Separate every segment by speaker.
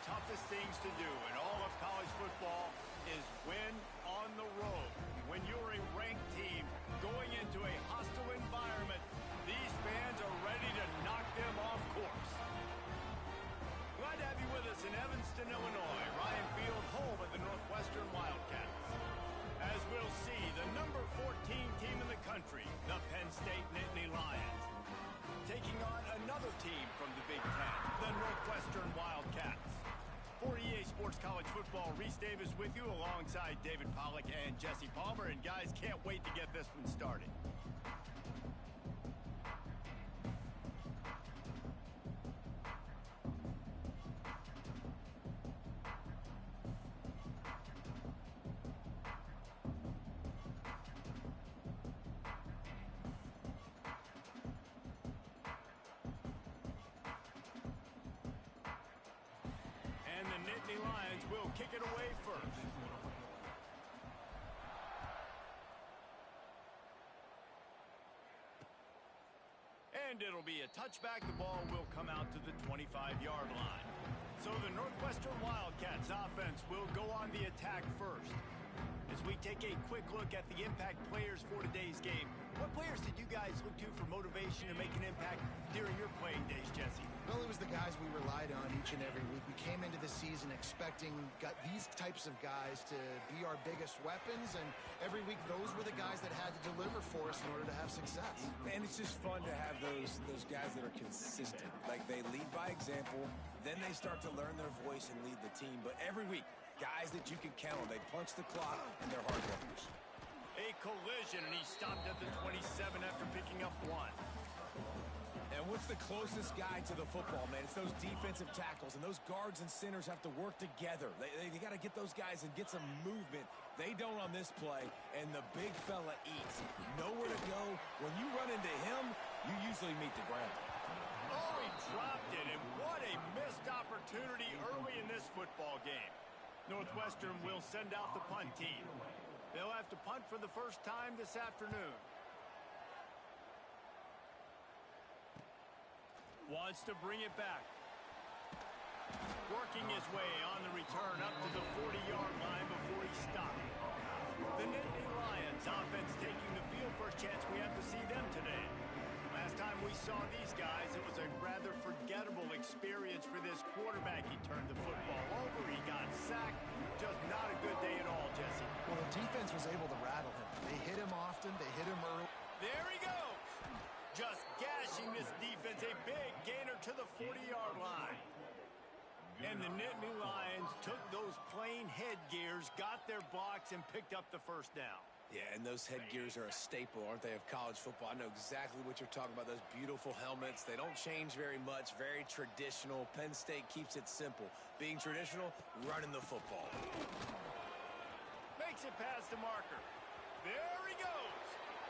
Speaker 1: toughest things to do in all of college football is win on the road. When you're a ranked team going into a hostile environment, these fans are ready to knock them off course. Glad to have you with us in Evanston, Illinois. Ryan Field, home of the Northwestern Wildcats. As we'll see, the number 14 team in the country, the Penn State Nittany Lions, taking on another team from the Big Ten, the Northwestern Wildcats. For EA Sports College Football, Reese Davis with you alongside David Pollack and Jesse Palmer. And guys, can't wait to get this one started. And the Nittany Lions will kick it away first. And it'll be a touchback. The ball will come out to the 25-yard line. So the Northwestern Wildcats offense will go on the attack first. As we take a quick look at the impact players for today's game, what players did you guys look to for motivation to make an impact during your playing days, Jesse?
Speaker 2: Well, it was the guys we relied on each and every week. We came into the season expecting these types of guys to be our biggest weapons, and every week those were the guys that had to deliver for us in order to have success.
Speaker 3: And it's just fun to have those guys that are consistent. Like, they lead by example, then they start to learn their voice and lead the team. But every week, guys that you can count on, they punch the clock, and they're hard workers.
Speaker 1: A collision, and he stopped at the 27 after picking up one.
Speaker 3: And what's the closest guy to the football, man? It's those defensive tackles, and those guards and centers have to work together. They got to get those guys and get some movement. They don't on this play, and the big fella eats. Nowhere to go. When you run into him, you usually meet the ground.
Speaker 1: Oh, he dropped it, and what a missed opportunity early in this football game. Northwestern will send out the punt team. They'll have to punt for the first time this afternoon. Wants to bring it back. Working his way on the return up to the 40-yard line before he stopped. The Nittany Lions offense taking the field. First chance we have to see them today. Last time we saw these guys, it was a rather forgettable experience for this quarterback. He turned the football over. He got sacked. Just not a good day at all, Jesse.
Speaker 2: Well, the defense was able to rattle him. They hit him often. They hit him early.
Speaker 1: There he goes. Just gashing this defense. A big gainer to the 40-yard line. And the Nittany Lions took those plain headgears, got their blocks, and picked up the first down.
Speaker 3: Yeah, and those headgears are a staple, aren't they, of college football? I know exactly what you're talking about, those beautiful helmets. They don't change very much, very traditional. Penn State keeps it simple. Being traditional, running the football.
Speaker 1: Makes it past the marker. There he goes.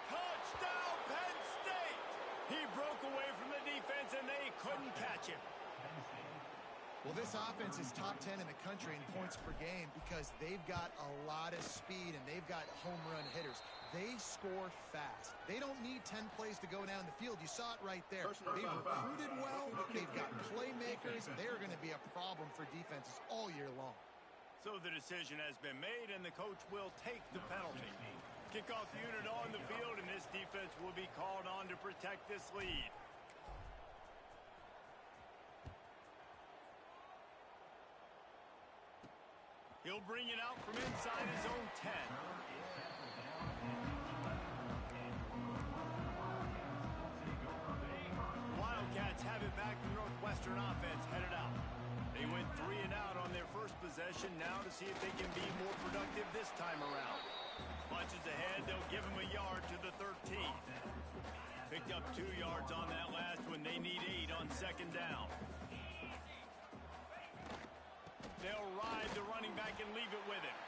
Speaker 1: Touchdown, Penn State! He broke away from the defense, and they couldn't catch him.
Speaker 2: Well, this offense is top 10 in the country in points per game because they've got a lot of speed and they've got home run hitters. They score fast. They don't need 10 plays to go down the field. You saw it right there. They've recruited well. They've got playmakers. They're going to be a problem for defenses all year long.
Speaker 1: So the decision has been made, and the coach will take the penalty. Kickoff unit on the field, and this defense will be called on to protect this lead. He'll bring it out from inside his own 10. Wildcats have it back. The Northwestern offense headed out. They went 3 and out on their first possession. Now to see if they can be more productive this time around. Punches ahead. They'll give him a yard to the 13. Picked up 2 yards on that last one. They need 8 on second down. They'll ride the running back and leave it with him.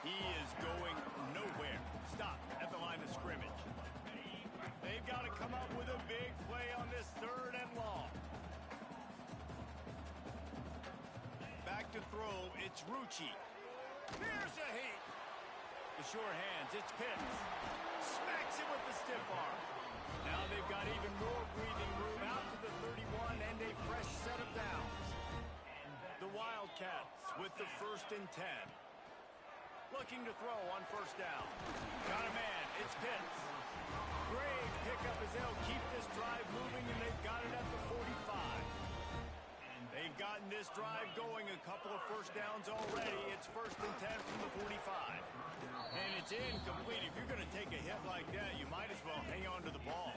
Speaker 1: He is going nowhere. Stop at the line of scrimmage. They've got to come up with a big play on this 3rd and long. Back to throw. It's Rucci. Here's a heat. The sure hands. It's Pitts. Smacks it with the stiff arm. Now they've got even more breathing room out to the 31 and a fresh set of downs. The Wildcats Wildcats with the 1st and 10. Looking to throw on 1st down. Got a man. It's Pitts. Great pickup as they'll keep this drive moving, and they've got it at the 45. They've gotten this drive going, a couple of 1st downs already. It's 1st and 10 from the 45. And it's incomplete. If you're going to take a hit like that, you might as well hang on to the ball.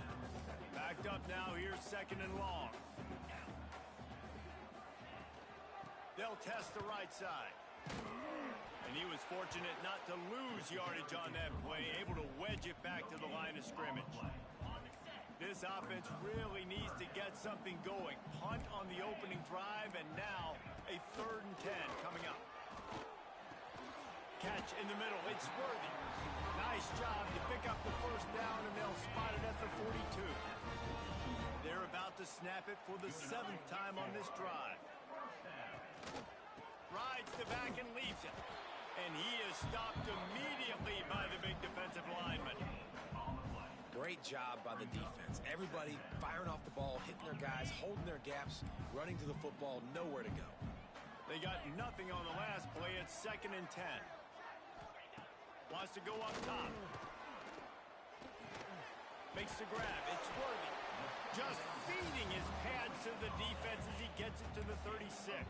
Speaker 1: Backed up now. Here's 2nd and long. They'll test the right side. And he was fortunate not to lose yardage on that play, able to wedge it back to the line of scrimmage. This offense really needs to get something going. Punt on the opening drive, and now a 3rd and 10 coming up. Catch in the middle. It's Worthy. Nice job to pick up the 1st down, and they'll spot it at the 42. They're about to snap it for the 7th time on this drive. Rides the back and leaves it. And he is stopped immediately by the big defensive lineman.
Speaker 3: Great job by the defense. Everybody firing off the ball, hitting their guys, holding their gaps, running to the football, nowhere to go.
Speaker 1: They got nothing on the last play. It's 2nd and 10. Wants to go up top. Makes the grab. It's Worthy. Just feeding his pads to the defense as he gets it to the 36.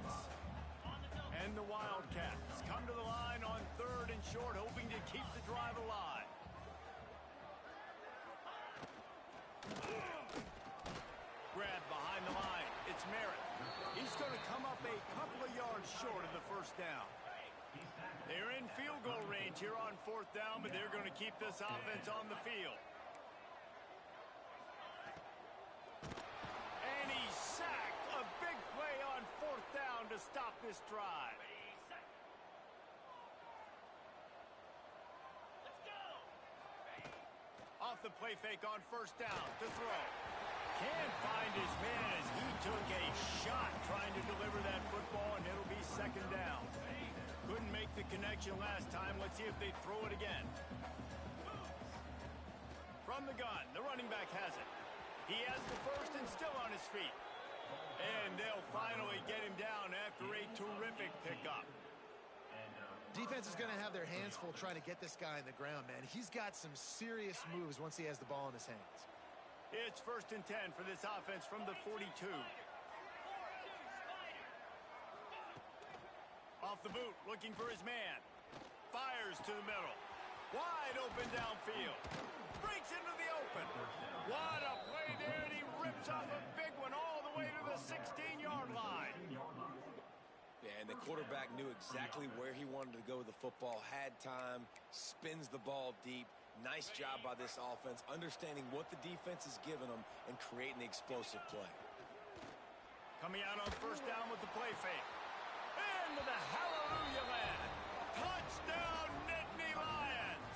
Speaker 1: And the Wildcats come to the line on 3rd and short, hoping to keep the drive alive. Grab behind the line. It's Merritt. He's going to come up a couple of yards short of the 1st down. They're in field goal range here on 4th down, but they're going to keep this offense on the field. And he sacked. A big play on 4th down to stop this drive. Off the play fake on 1st down to throw. Can't find his man as he took a shot trying to deliver that football, and it'll be 2nd down. Couldn't make the connection last time. Let's see if they throw it again. From the gun, the running back has it. He has the 1st and still on his feet. And they'll finally get him down after a terrific pickup.
Speaker 2: Defense is going to have their hands full trying to get this guy on the ground, man. He's got some serious moves once he has the ball in his hands.
Speaker 1: It's 1st and 10 for this offense from the 42. Off the boot, looking for his man. Fires to the middle. Wide open downfield. Breaks into the open. What a play there, and he rips off a big one all the way to the 16-yard line.
Speaker 3: Yeah, and the quarterback knew exactly where he wanted to go with the football, had time, spins the ball deep. Nice job by this offense, understanding what the defense is giving them and creating the explosive play.
Speaker 1: Coming out on 1st down with the play fake. Into the hallelujah land. Touchdown, Nittany Lions.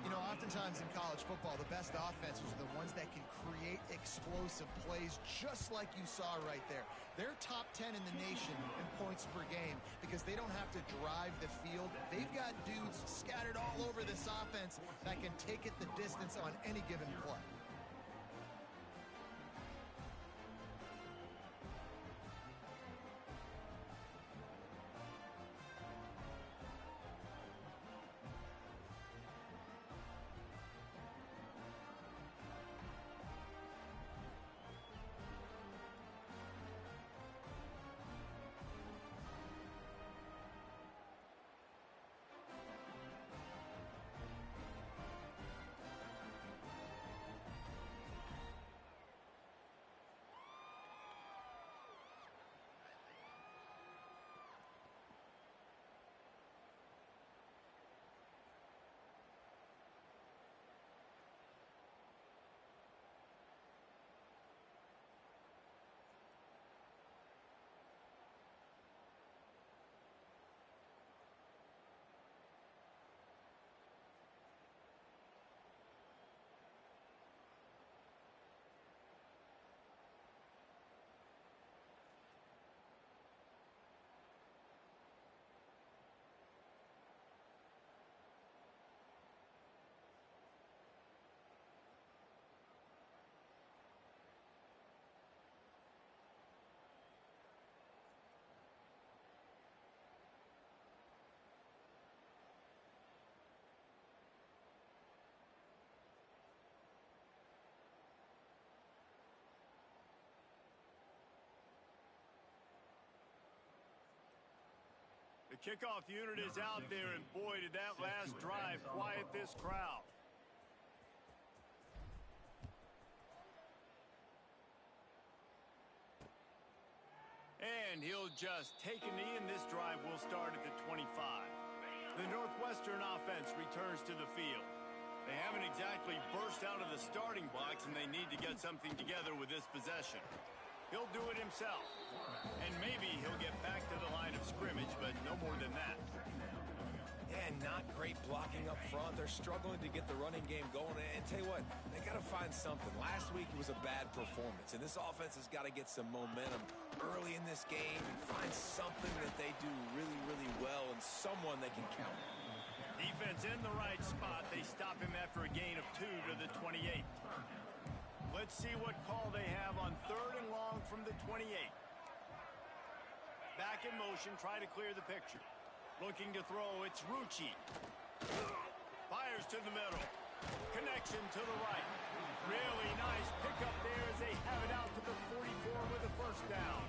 Speaker 2: You know, oftentimes in college football, the best offenses are the ones that can create explosive plays just like you saw right there. They're top 10 in the nation in points per game because they don't have to drive the field. They've got dudes scattered all over this offense that can take it the distance on any given play.
Speaker 1: Kickoff unit is out there, and boy, did that last drive quiet this crowd. And he'll just take a knee, and this drive will start at the 25. The Northwestern offense returns to the field. They haven't exactly burst out of the starting blocks, and they need to get something together with this possession. He'll do it himself. And maybe he'll get back to the line of scrimmage, but no more than that.
Speaker 3: Yeah, not great blocking up front. They're struggling to get the running game going. And tell you what, they got to find something. Last week it was a bad performance, and this offense has got to get some momentum early in this game and find something that they do really, really well and someone they can count on.
Speaker 1: Defense in the right spot. They stop him after a gain of 2 to the 28. Let's see what call they have on 3rd and long from the 28. Back in motion, try to clear the picture. Looking to throw, it's Rucci. Fires to the middle. Connection to the right. Really nice pickup there as they have it out to the 44 with a first down.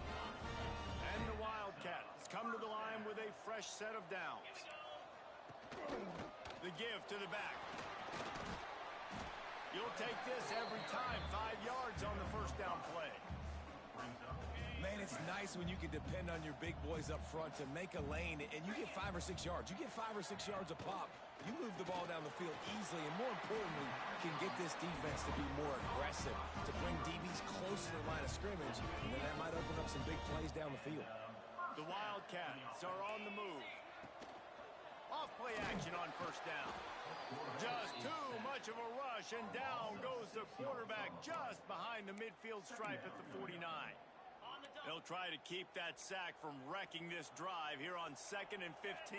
Speaker 1: And the Wildcats come to the line with a fresh set of downs. The give to the back. You'll take this every time. 5 yards on the first down play.
Speaker 3: Man, it's nice when you can depend on your big boys up front to make a lane, and you get 5 or 6 yards. You get 5 or 6 yards a pop. You move the ball down the field easily, and more importantly, can get this defense to be more aggressive, to bring DBs close to the line of scrimmage, and then that might open up some big plays down the field.
Speaker 1: The Wildcats are on the move. Off-play action on first down. Just too much of a rush, and down goes the quarterback just behind the midfield stripe at the 49. They'll try to keep that sack from wrecking this drive here on 2nd and 15.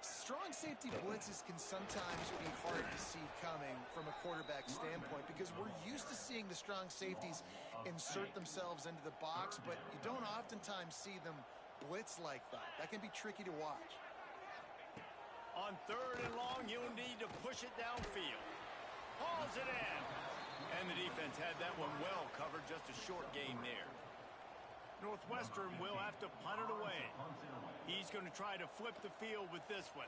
Speaker 2: Strong safety blitzes can sometimes be hard to see coming from a quarterback standpoint because we're used to seeing the strong safeties insert themselves into the box, but you don't oftentimes see them blitz like that. That can be tricky to watch.
Speaker 1: On 3rd and long, you'll need to push it downfield. Hauls it in. And the defense had that one well covered, just a short gain there. Northwestern will have to punt it away. He's going to try to flip the field with this one.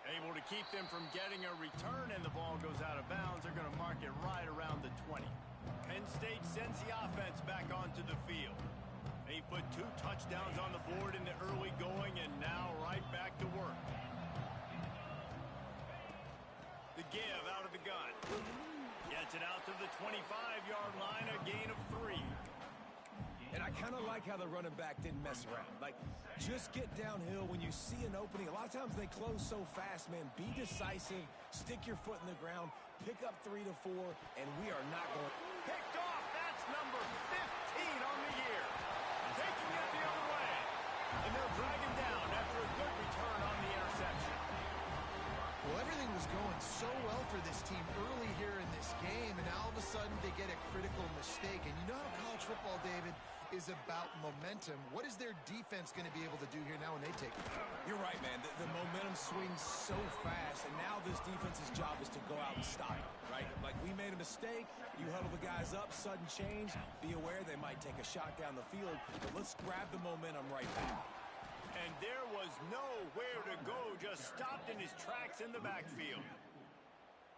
Speaker 1: Able to keep them from getting a return, and the ball goes out of bounds. They're going to mark it right around the 20. Penn State sends the offense back onto the field. They put 2 touchdowns on the board in the early going, and now right back to work. The give out of the gun. Gets it out to the 25-yard line, a gain of 3.
Speaker 3: And I kind of like how the running back didn't mess around. Like, just get downhill when you see an opening. A lot of times they close so fast, man. Be decisive, stick your foot in the ground, pick up 3 to 4, and we are not going.
Speaker 1: Picked off. That's number 15 on the year. Taking it the other way. And they'll drag him down after a good return on the interception.
Speaker 2: Well, everything was going so well for this team early here in this game, and now all of a sudden they get a critical mistake. And you know how college football, David, is about momentum. What is their defense going to be able to do here now when they take it?
Speaker 3: You're right, man. The momentum swings so fast, and now this defense's job is to go out and stop it, right? Like, we made a mistake. You huddle the guys up, sudden change. Be aware they might take a shot down the field, but let's grab the momentum right back.
Speaker 1: And there was nowhere to go, just stopped in his tracks in the backfield.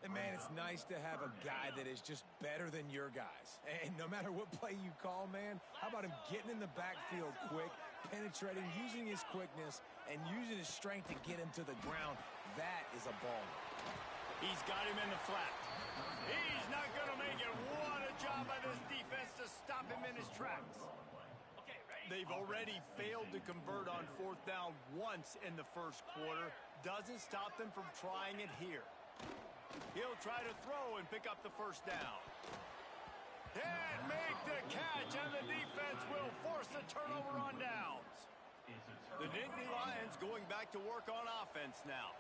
Speaker 3: And, man, it's nice to have a guy that is just better than your guys. And no matter what play you call, man, how about him getting in the backfield quick, penetrating, using his quickness, and using his strength to get him to the ground? That is a ball.
Speaker 1: He's got him in the flat. He's not going to make it. What a job by this defense to stop him in his tracks. They've already failed to convert on 4th down once in the first quarter. Doesn't stop them from trying it here. He'll try to throw and pick up the first down. Can't make the catch, and the defense will force the turnover on downs. The Nittany Lions going back to work on offense now.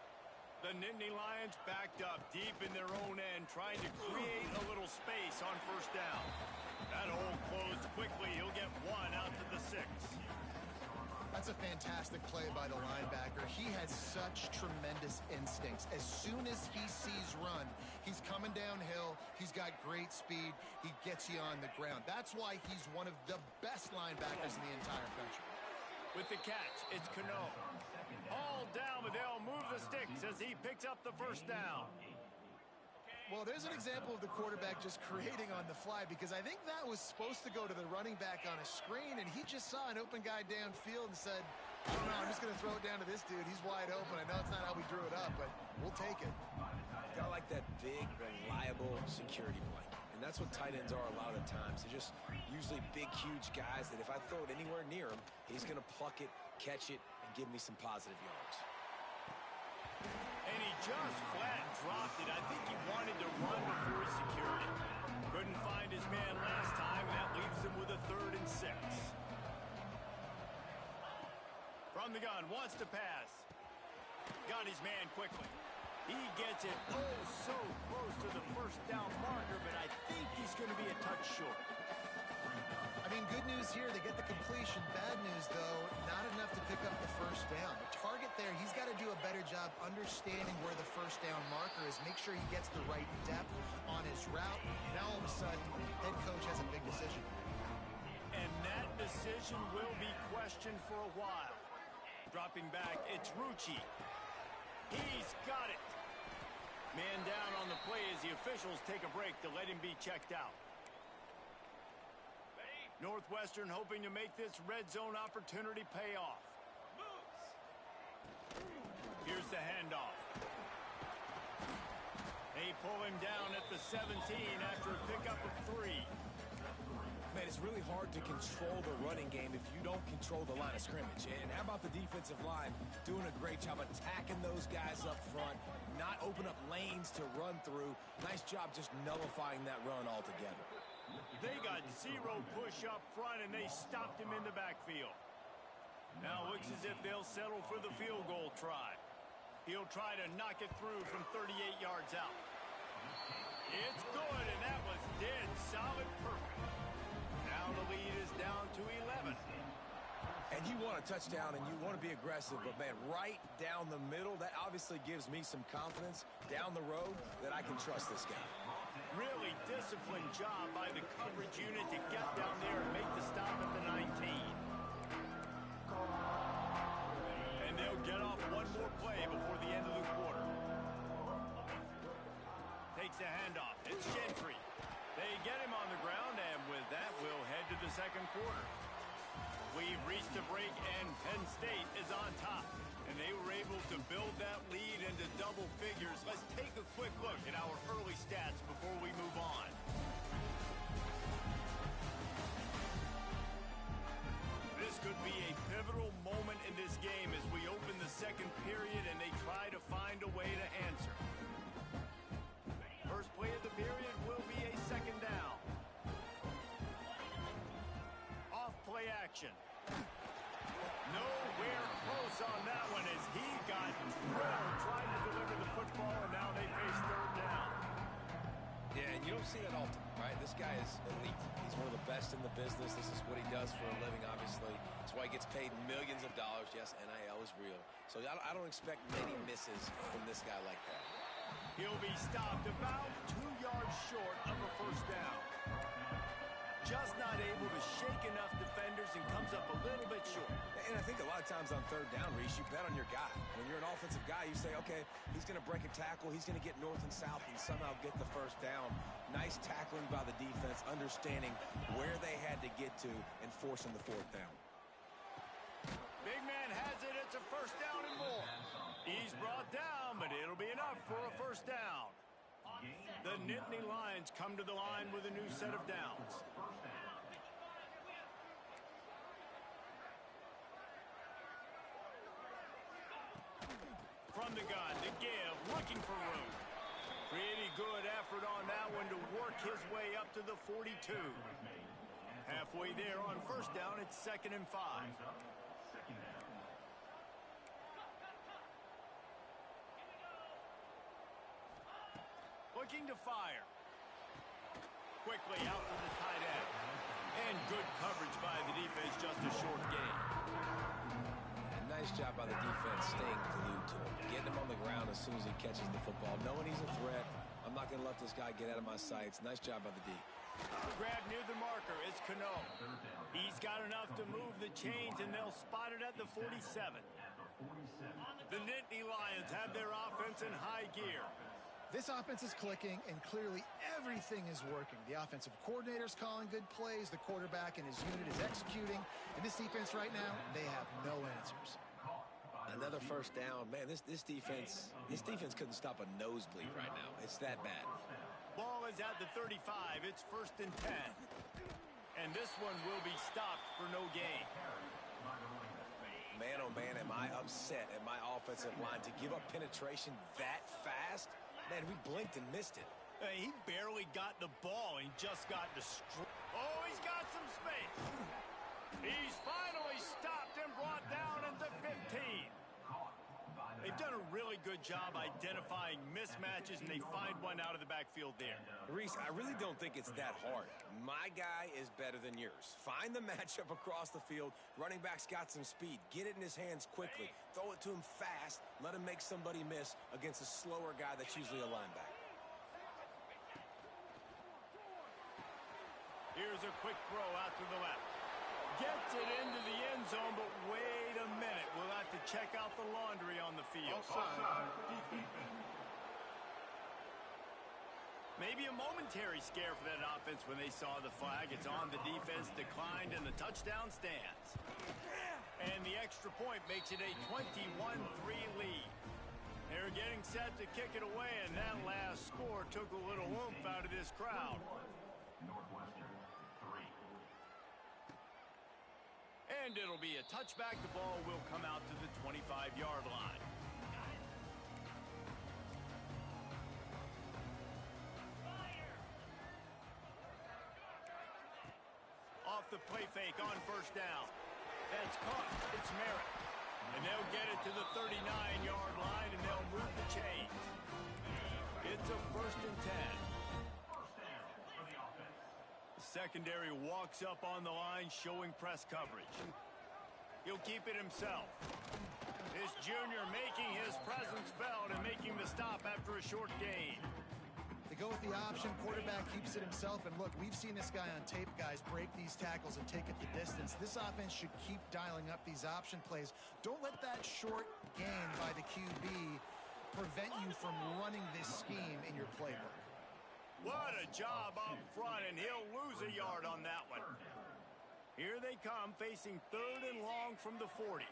Speaker 1: The Nittany Lions backed up deep in their own end, trying to create a little space on first down. That hole closed quickly. He'll get 1 out to the 6.
Speaker 2: That's a fantastic play by the linebacker. He has such tremendous instincts. As soon as he sees run, he's coming downhill. He's got great speed. He gets you on the ground. That's why he's one of the best linebackers in the entire country.
Speaker 1: With the catch, it's Cano. All down, but they'll move the sticks as he picks up the first down.
Speaker 2: Well, there's an example of the quarterback just creating on the fly, because I think that was supposed to go to the running back on a screen, and he just saw an open guy downfield and said, I don't know, I'm just going to throw it down to this dude. He's wide open. I know it's not how we drew it up, but we'll take it.
Speaker 3: Got like that big, reliable security blanket. And that's what tight ends are a lot of the times. They're just usually big, huge guys that if I throw it anywhere near him, he's going to pluck it, catch it, and give me some positive yards.
Speaker 1: And he just flat dropped it. I think he wanted to run before he secured it. Couldn't find his man last time, and that leaves him with a 3rd and 6. From the gun, wants to pass. Got his man quickly. He gets it so close to the first down marker, but I think he's going to be a touch short.
Speaker 2: I mean, good news here, they get the completion. Bad news, though, not enough to pick up the first down. The target there, he's got to do a better job understanding where the first down marker is, make sure he gets the right depth on his route. Now, all of a sudden, head coach has a big decision.
Speaker 1: And that decision will be questioned for a while. Dropping back, it's Rucci. He's got it. Man down on the play as the officials take a break to let him be checked out. Northwestern hoping to make this red zone opportunity pay off. Here's the handoff. They pull him down at the 17 after a pickup of 3.
Speaker 3: Man, it's really hard to control the running game if you don't control the line of scrimmage. And how about the defensive line doing a great job attacking those guys up front, not open up lanes to run through. Nice job just nullifying that run altogether.
Speaker 1: They got 0 push up front, and they stopped him in the backfield. Now looks as if they'll settle for the field goal try. He'll try to knock it through from 38 yards out. It's good, and that was dead solid perfect. Now the lead is down to 11.
Speaker 3: And you want a touchdown, and you want to be aggressive, but, man, right down the middle, that obviously gives me some confidence down the road that I can trust this guy.
Speaker 1: Really disciplined job by the coverage unit to get down there and make the stop at the 19. And they'll get off one more play before the end of the quarter. Takes a handoff. It's Gentry. They get him on the ground, and with that, we'll head to the second quarter. We've reached a break, and Penn State is on top. And they were able to build that lead into double figures. Let's take a quick look at our early stats before we move on. This could be a pivotal moment in this game as we open the second period and they try to find a way to answer. First play of the period will be a second down. Off play action. Nowhere close on that one as he got drilled trying to deliver the football, and now they face third down.
Speaker 3: Yeah, and you don't see that often, right? This guy is elite. He's one of the best in the business. This is what he does for a living, obviously. That's why he gets paid millions of dollars. Yes, NIL is real. So I don't expect many misses from this guy like that.
Speaker 1: He'll be stopped about 2 yards short of a first down. Just not able to shake enough defenders and comes up a little bit short.
Speaker 3: And I think a lot of times on third down, Reese, you bet on your guy. When you're an offensive guy, you say, okay, he's going to break a tackle, he's going to get north and south and somehow get the first down. Nice tackling by the defense, understanding where they had to get to and forcing the fourth down.
Speaker 1: Big man has it, it's a first down and more. He's brought down, but it'll be enough for a first down. The Nittany Lions come to the line with a new set of downs. From the gun, the give, looking for room. Pretty good effort on that one to work his way up to the 42. Halfway there on first down, it's 2nd and 5. Looking to fire. Quickly out to the tight end. And good coverage by the defense, just a short gain.
Speaker 3: And nice job by the defense staying glued to him. Getting him on the ground as soon as he catches the football. Knowing he's a threat. I'm not going to let this guy get out of my sights. Nice job by the D.
Speaker 1: Grab near the marker. It's Cano. He's got enough to move the chains, and they'll spot it at the 47. The Nittany Lions have their offense in high gear.
Speaker 2: This offense is clicking, and clearly everything is working. The offensive coordinator's calling good plays. The quarterback and his unit is executing. And this defense right now, they have no answers.
Speaker 3: Another first down. Man, this defense couldn't stop a nosebleed right now. It's that bad.
Speaker 1: Ball is at the 35. It's 1st and 10. And this one will be stopped for no gain.
Speaker 3: Man, oh man, am I upset at my offensive line to give up penetration that fast? Man, we blinked and missed it.
Speaker 1: He barely got the ball. He just got destroyed. Oh, he's got some space. He's finally stopped and brought down at the 15. They've done a really good job identifying mismatches, and they find one out of the backfield there.
Speaker 3: Reese, I really don't think it's that hard. My guy is better than yours. Find the matchup across the field. Running back's got some speed. Get it in his hands quickly. Throw it to him fast. Let him make somebody miss against a slower guy that's usually a linebacker.
Speaker 1: Here's a quick throw out to the left. Gets it into the end zone, but wait a minute. We'll have to check out the laundry on the field. Maybe a momentary scare for that offense when they saw the flag. It's on. The defense declined, and the touchdown stands. And the extra point makes it a 21-3 lead. They're getting set to kick it away, and that last score took a little oomph out of this crowd.
Speaker 4: Northwestern 3.
Speaker 1: And it'll be a touchback. The ball will come out to the 25-yard line. Off the play fake on first down. That's caught. It's Merritt. And they'll get it to the 39-yard line, and they'll move the chains. It's a 1st and 10. The secondary walks up on the line, showing press coverage. He'll keep it himself. This junior making his presence felt and making the stop after a short gain.
Speaker 2: They go with the option. Quarterback keeps it himself. And look, we've seen this guy on tape, guys, break these tackles and take it the distance. This offense should keep dialing up these option plays. Don't let that short gain by the QB prevent you from running this scheme in your playbook.
Speaker 1: What a job up front, and he'll lose a yard on that one. Here they come, facing 3rd and long from the 40.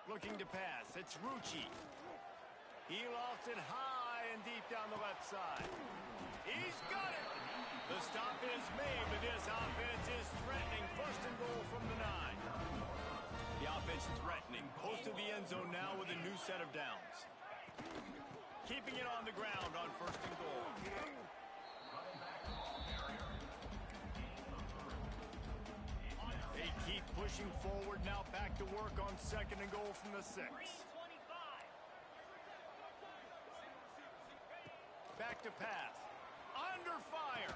Speaker 1: Looking to pass. It's Rucci. He lofts it high and deep down the left side. He's got it. The stop is made, but this offense is threatening. 1st and goal from the 9. The offense is threatening. Close to the end zone now with a new set of downs. Keeping it on the ground on 1st and goal. They keep pushing forward. Now back to work on 2nd and goal from the 6. Back to pass. Under fire.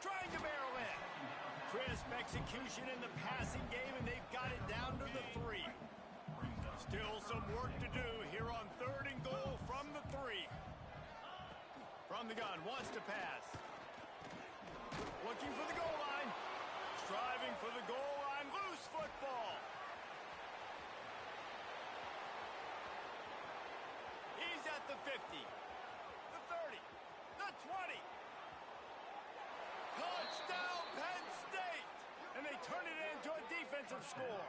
Speaker 1: Trying to barrel in. Crisp execution in the passing game, and they've got it down to the 3. Still some work to do here on 3rd and goal from the 3. From the gun, wants to pass. Looking for the goal line. Striving for the goal line. Loose football. He's at the 50. The 30. The 20. Touchdown, Penn State! And they turn it into a defensive score.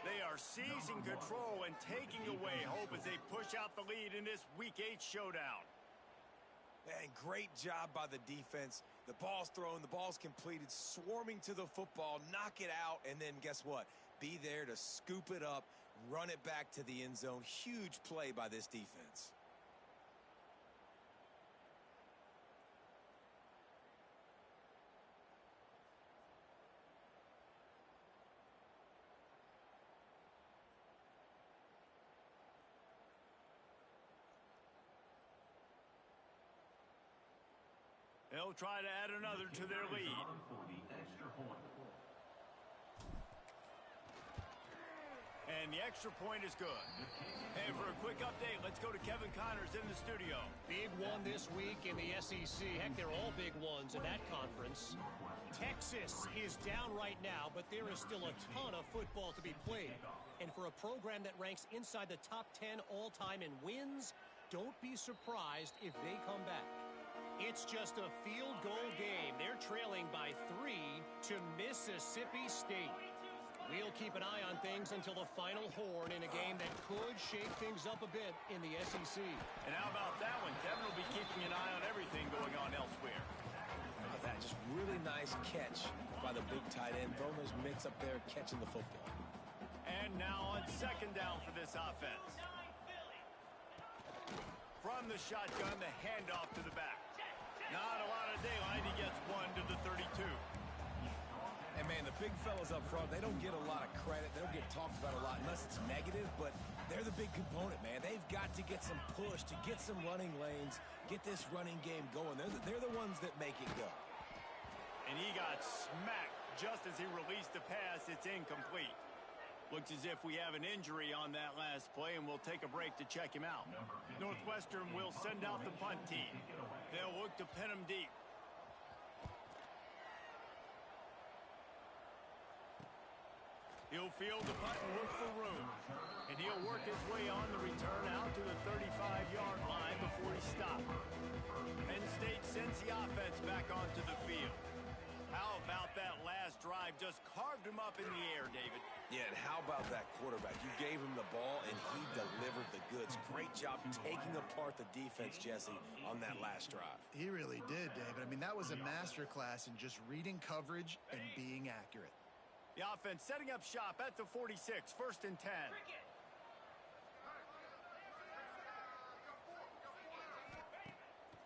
Speaker 1: They are seizing control and taking away hope as they push out the lead in this Week 8 showdown.
Speaker 3: Man, great job by the defense. The ball's thrown, the ball's completed, swarming to the football, knock it out, and then guess what? Be there to scoop it up, run it back to the end zone. Huge play by this defense.
Speaker 1: They'll try to add another to their lead. And And the extra point is good. And for a quick update, let's go to Kevin Connors in the studio.
Speaker 5: Big one this week in the SEC. Heck, they're all big ones in that conference. Texas is down right now, but there is still a ton of football to be played. And for a program that ranks inside the top 10 all-time in wins, don't be surprised if they come back. It's just a field goal game. They're trailing by 3 to Mississippi State. We'll keep an eye on things until the final horn in a game that could shake things up a bit in the SEC.
Speaker 1: And how about that one? Kevin will be keeping an eye on everything going on elsewhere.
Speaker 3: How about that? Just really nice catch by the big tight end. Throwing those mitts up there, catching the football.
Speaker 1: And now on second down for this offense. From the shotgun, the handoff to the back. Not a lot of daylight. He gets one to the 32.
Speaker 3: And, man, the big fellas up front, they don't get a lot of credit. They don't get talked about a lot unless it's negative, but they're the big component, man. They've got to get some push, to get some running lanes, get this running game going. They're the ones that make it go.
Speaker 1: And he got smacked just as he released the pass. It's incomplete. Looks as if we have an injury on that last play, and we'll take a break to check him out. Northwestern will send out the punt team. They'll look to pin him deep. He'll field the punt and look for room. And he'll work his way on the return out to the 35-yard line before he stopped. Penn State sends the offense back onto the field. How about that last drive? Just carved him up in the air, David.
Speaker 3: Yeah, and how about that quarterback? You gave him the ball, and he delivered the goods. Great job taking apart the defense, Jesse, on that last drive.
Speaker 2: He really did, David. I mean, that was a masterclass in just reading coverage and being accurate.
Speaker 1: The offense setting up shop at the 46, 1st and 10.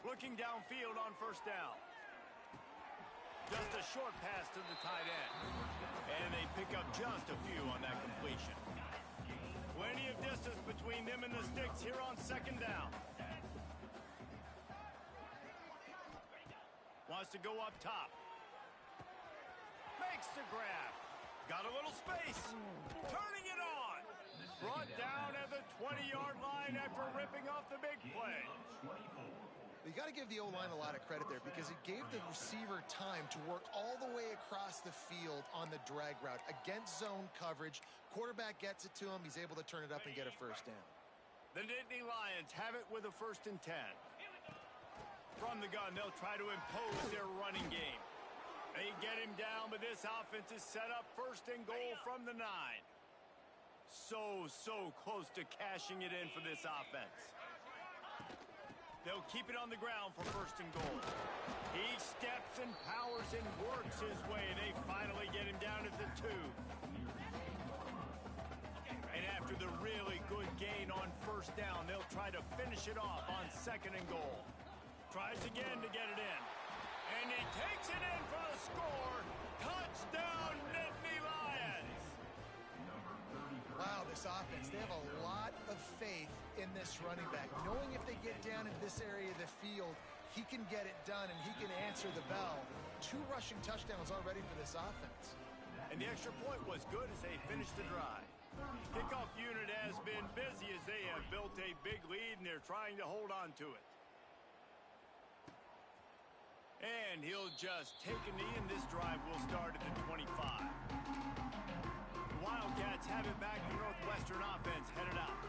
Speaker 1: Looking downfield on 1st down. Just a short pass to the tight end. And they pick up just a few on that completion. Plenty of distance between them and the sticks here on 2nd down. Wants to go up top. Makes the grab. Got a little space. Turning it on. Brought down at the 20-yard line after ripping off the big play.
Speaker 2: You got to give the O-line a lot of credit there because it gave the receiver time to work all the way across the field on the drag route against zone coverage. Quarterback gets it to him. He's able to turn it up and get a 1st down.
Speaker 1: The Nittany Lions have it with a 1st and 10. From the gun, they'll try to impose their running game. They get him down, but this offense is set up 1st and goal from the 9. So close to cashing it in for this offense. They'll keep it on the ground for 1st and goal. He steps and powers and works his way. They finally get him down at the 2. And after the really good gain on 1st down, they'll try to finish it off on 2nd and goal. Tries again to get it in. And he takes it in for the score. Touchdown, Nittany Lions.
Speaker 2: Wow, this offense, they have a lot of faith in this running back. Knowing if they get down in this area of the field, he can get it done and he can answer the bell. 2 rushing touchdowns already for this offense.
Speaker 1: And the extra point was good as they finished the drive. Kickoff unit has been busy as they have built a big lead and they're trying to hold on to it. And he'll just take a knee, and this drive will start at the 25. The Wildcats have it back. The Northwestern offense headed out.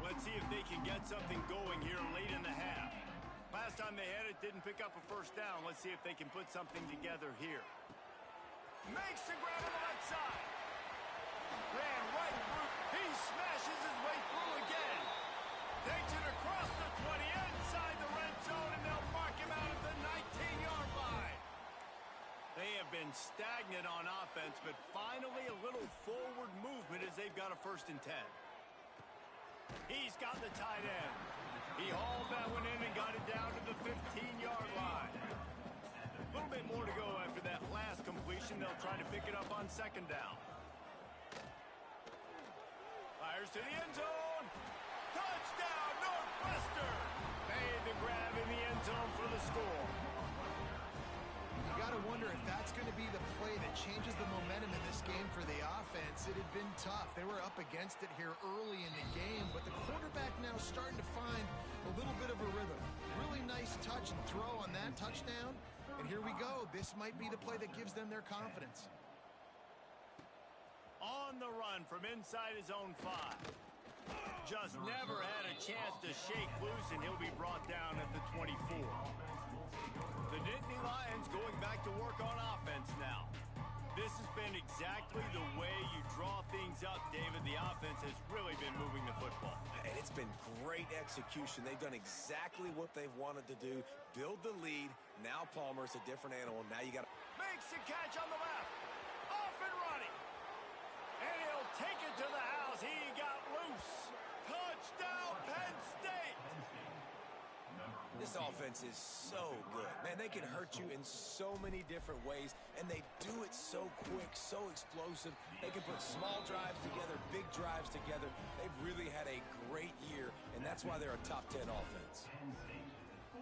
Speaker 1: Let's see if they can get something going here late in the half. Last time they had it, didn't pick up a 1st down. Let's see if they can put something together here. Makes the grab on the left side. Ran right through. He smashes his way through again. Takes it across the 20 inside the red zone, and they'll mark him out at the 19-yard line. They have been stagnant on offense, but finally a little forward movement as they've got a 1st and 10. He's got the tight end. He hauled that one in and got it down to the 15-yard line. A little bit more to go after that last completion. They'll try to pick it up on 2nd down. Fires to the end zone. Touchdown, Northwestern! Made the grab in the end zone for the score.
Speaker 2: You got to wonder if that's going to be the play that changes the momentum in this game for the offense. It had been tough. They were up against it here early in the game, but the quarterback now starting to find a little bit of a rhythm. Really nice touch and throw on that touchdown. And here we go. This might be the play that gives them their confidence.
Speaker 1: On the run from inside his own 5. Just never had a chance to shake loose, and he'll be brought down at the 24. The Nittany Lions going back to work on offense now. This has been exactly the way you draw things up, David. The offense has really been moving the football.
Speaker 3: And it's been great execution. They've done exactly what they've wanted to do. Build the lead. Now Palmer's a different animal. Now you got to...
Speaker 1: Makes the catch on the left. Off and running. And he'll take it to the house. He got loose. Touchdown, Penn State.
Speaker 3: This offense is so good. Man, they can hurt you in so many different ways, and they do it so quick, so explosive. They can put small drives together, big drives together. They've really had a great year, and that's why they're a top 10 offense.
Speaker 4: Penn State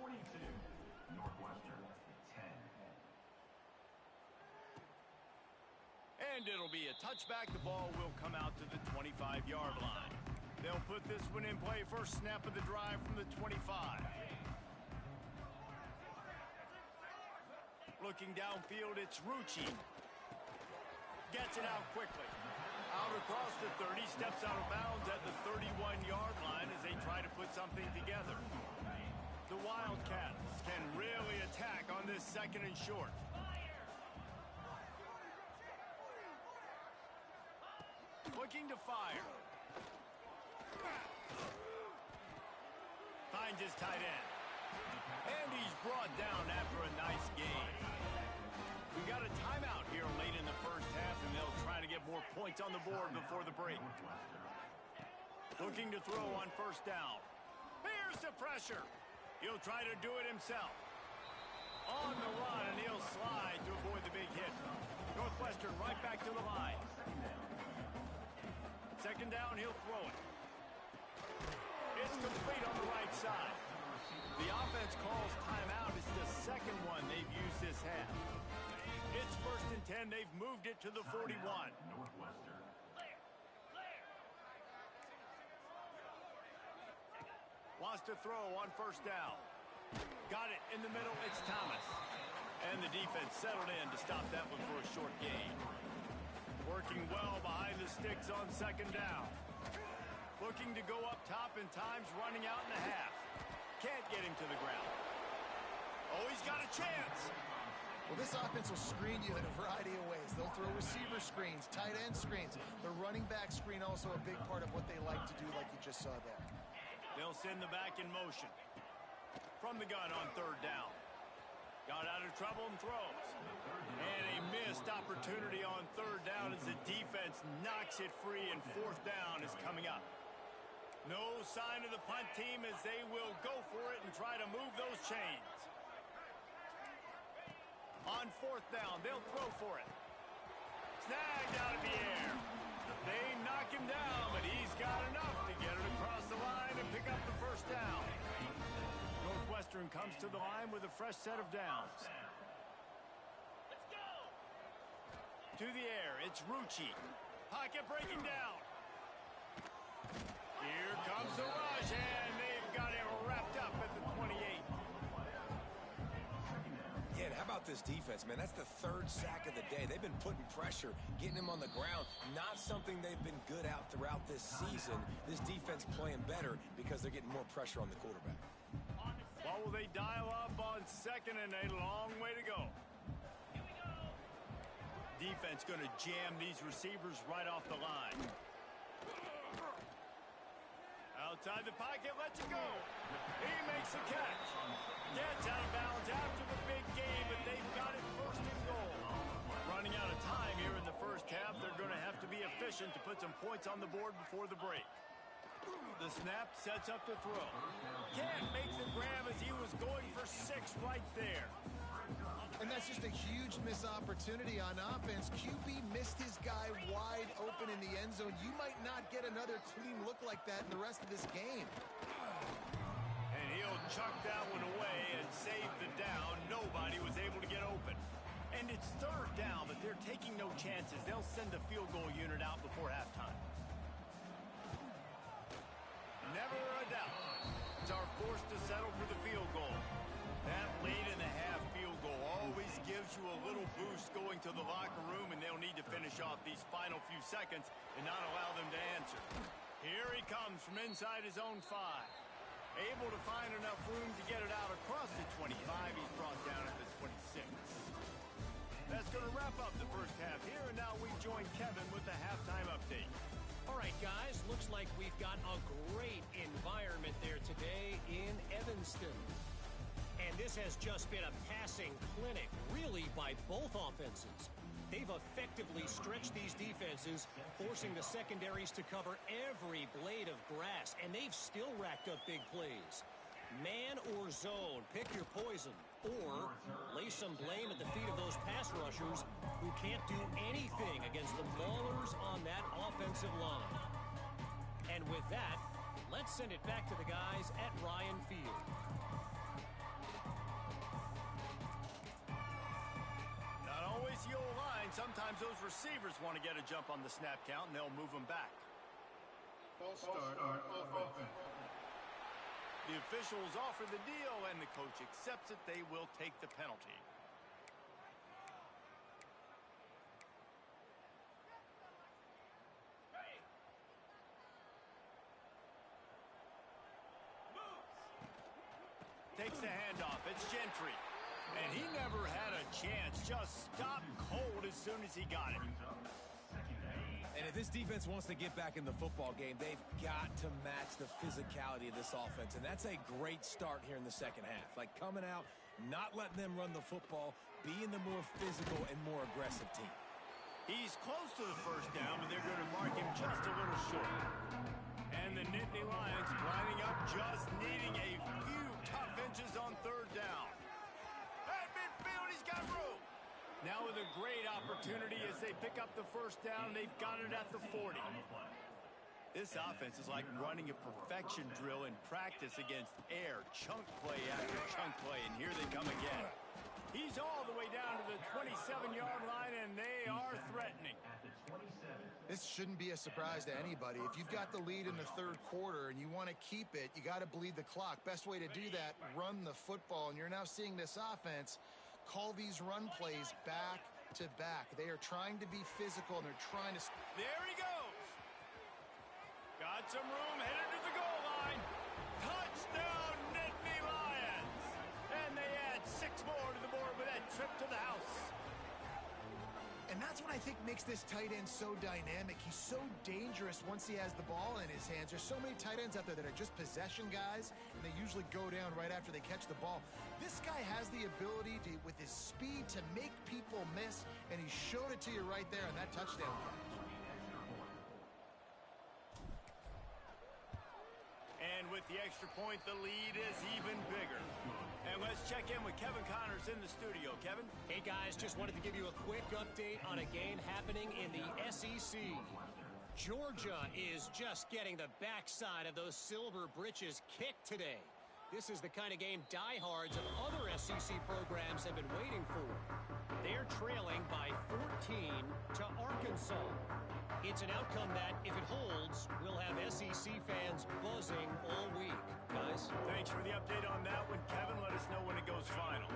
Speaker 4: 42, Northwestern 10.
Speaker 1: And it'll be a touchback. The ball will come out to the 25-yard line. They'll put this one in play. First snap of the drive from the 25. Looking downfield, it's Rucci. Gets it out quickly. Out across the 30, steps out of bounds at the 31-yard line as they try to put something together. The Wildcats can really attack on this second and short. Looking to fire. Finds his tight end. And he's brought down after a nice game. We got a timeout here late in the first half, and they'll try to get more points on the board before the break. Looking to throw on first down. Here's the pressure. He'll try to do it himself. On the run, and he'll slide to avoid the big hit. Northwestern right back to the line. Second down, he'll throw it. It's complete on the right side. The offense calls timeout. It's the second one they've used this half. It's first and 10. They've moved it to the 41.
Speaker 4: Northwestern.
Speaker 1: Wants to throw on first down. Got it in the middle. It's Thomas. And the defense settled in to stop that one for a short gain. Working well behind the sticks on second down. Looking to go up top in times, running out in the half. Can't get him to the ground. Oh, he's got a chance.
Speaker 2: Well, this offense will screen you in a variety of ways. They'll throw receiver screens, tight end screens. The running back screen also a big part of what they like to do, like you just saw there.
Speaker 1: They'll send the back in motion. From the gun on third down. Got out of trouble and throws. And a missed opportunity on third down as the defense knocks it free, and fourth down is coming up. No sign of the punt team as they will go for it and try to move those chains. On fourth down, they'll throw for it. Snagged out of the air. They knock him down, but he's got enough to get it across the line and pick up the first down. Northwestern comes to the line with a fresh set of downs. Let's go! To the air, it's Rucci. Pocket breaking down. Here comes the rush, and they've got him wrapped up at the 28.
Speaker 3: Yeah, and how about this defense, man? That's the third sack of the day. They've been putting pressure, getting him on the ground. Not something they've been good at throughout this season. This defense playing better because they're getting more pressure on the quarterback.
Speaker 1: What will they dial up on second, and a long way to go? Defense going to jam these receivers right off the line. Outside the pocket, lets it go. He makes the catch. Gets out of bounds after the big game, but they've got it first and goal. Running out of time here in the first half. They're going to have to be efficient to put some points on the board before the break. The snap sets up the throw. Can't make the grab as he was going for 6 right there.
Speaker 2: And that's just a huge missed opportunity on offense. QB missed his guy wide open in the end zone. You might not get another clean look like that in the rest of this game.
Speaker 1: And he'll chuck that one away and save the down. Nobody was able to get open. And it's third down, but they're taking no chances. They'll send the field goal unit out before halftime. Never a doubt. It's our forced to settle for the field goal. That late in the half field goal always gives you a little boost going to the locker room, and they'll need to finish off these final few seconds and not allow them to answer. Here he comes from inside his own 5. Able to find enough room to get it out across the 25. He's brought down at the 26. That's going to wrap up the first half here, and now we join Kevin with the halftime update.
Speaker 5: All right, guys, looks like we've got a great environment there today in Evanston. And this has just been a passing clinic, really, by both offenses. They've effectively stretched these defenses, forcing the secondaries to cover every blade of grass, and they've still racked up big plays. Man or zone, pick your poison, or lay some blame at the feet of those pass rushers who can't do anything against the maulers on that offensive line. And with that, let's send it back to the guys at Ryan Field.
Speaker 1: Not always the old line. Sometimes those receivers want to get a jump on the snap count, and they'll move them back.
Speaker 4: False start on offense.
Speaker 1: The officials offer the deal, and the coach accepts it. They will take the penalty. Takes the handoff. It's Gentry. And he never had a chance. Just stopped cold as soon as he got it.
Speaker 3: And if this defense wants to get back in the football game, they've got to match the physicality of this offense. And that's a great start here in the second half. Like coming out, not letting them run the football, being the more physical and more aggressive team.
Speaker 1: He's close to the first down, but they're going to mark him just a little short. And the Nittany Lions lining up, just needing a few tough inches on third down. At midfield, he's got room. Now with a great opportunity as they pick up the first down. They've got it at the 40. This offense is like running a perfection drill in practice against air. Chunk play after chunk play, and here they come again. He's all the way down to the 27-yard line, and they are threatening.
Speaker 2: This shouldn't be a surprise to anybody. If you've got the lead in the third quarter and you want to keep it, you got to bleed the clock. Best way to do that, run the football. And you're now seeing this offense call these run plays back to back. They are trying to be physical, and they're trying to...
Speaker 1: There he goes. Got some room, headed to the goal line. Touchdown, Nittany Lions. And they add 6 more to the board with that trip to the house.
Speaker 2: And that's what I think makes this tight end so dynamic. He's so dangerous once he has the ball in his hands. There's so many tight ends out there that are just possession guys, and they usually go down right after they catch the ball. This guy has the ability to, with his speed, to make people miss, and he showed it to you right there on that touchdown catch.
Speaker 1: And with the extra point, the lead is even bigger. And let's check in with Kevin Connors in the studio. Kevin?
Speaker 5: Hey, guys, just wanted to give you a quick update on a game happening in the SEC. Georgia is just getting the backside of those Silver Britches kicked today. This is the kind of game diehards of other SEC programs have been waiting for. They're trailing by 14 to Arkansas. It's an outcome that, if it holds, will have SEC fans buzzing all week. Guys?
Speaker 1: Thanks for the update on that one, Kevin. Let us know when it goes final.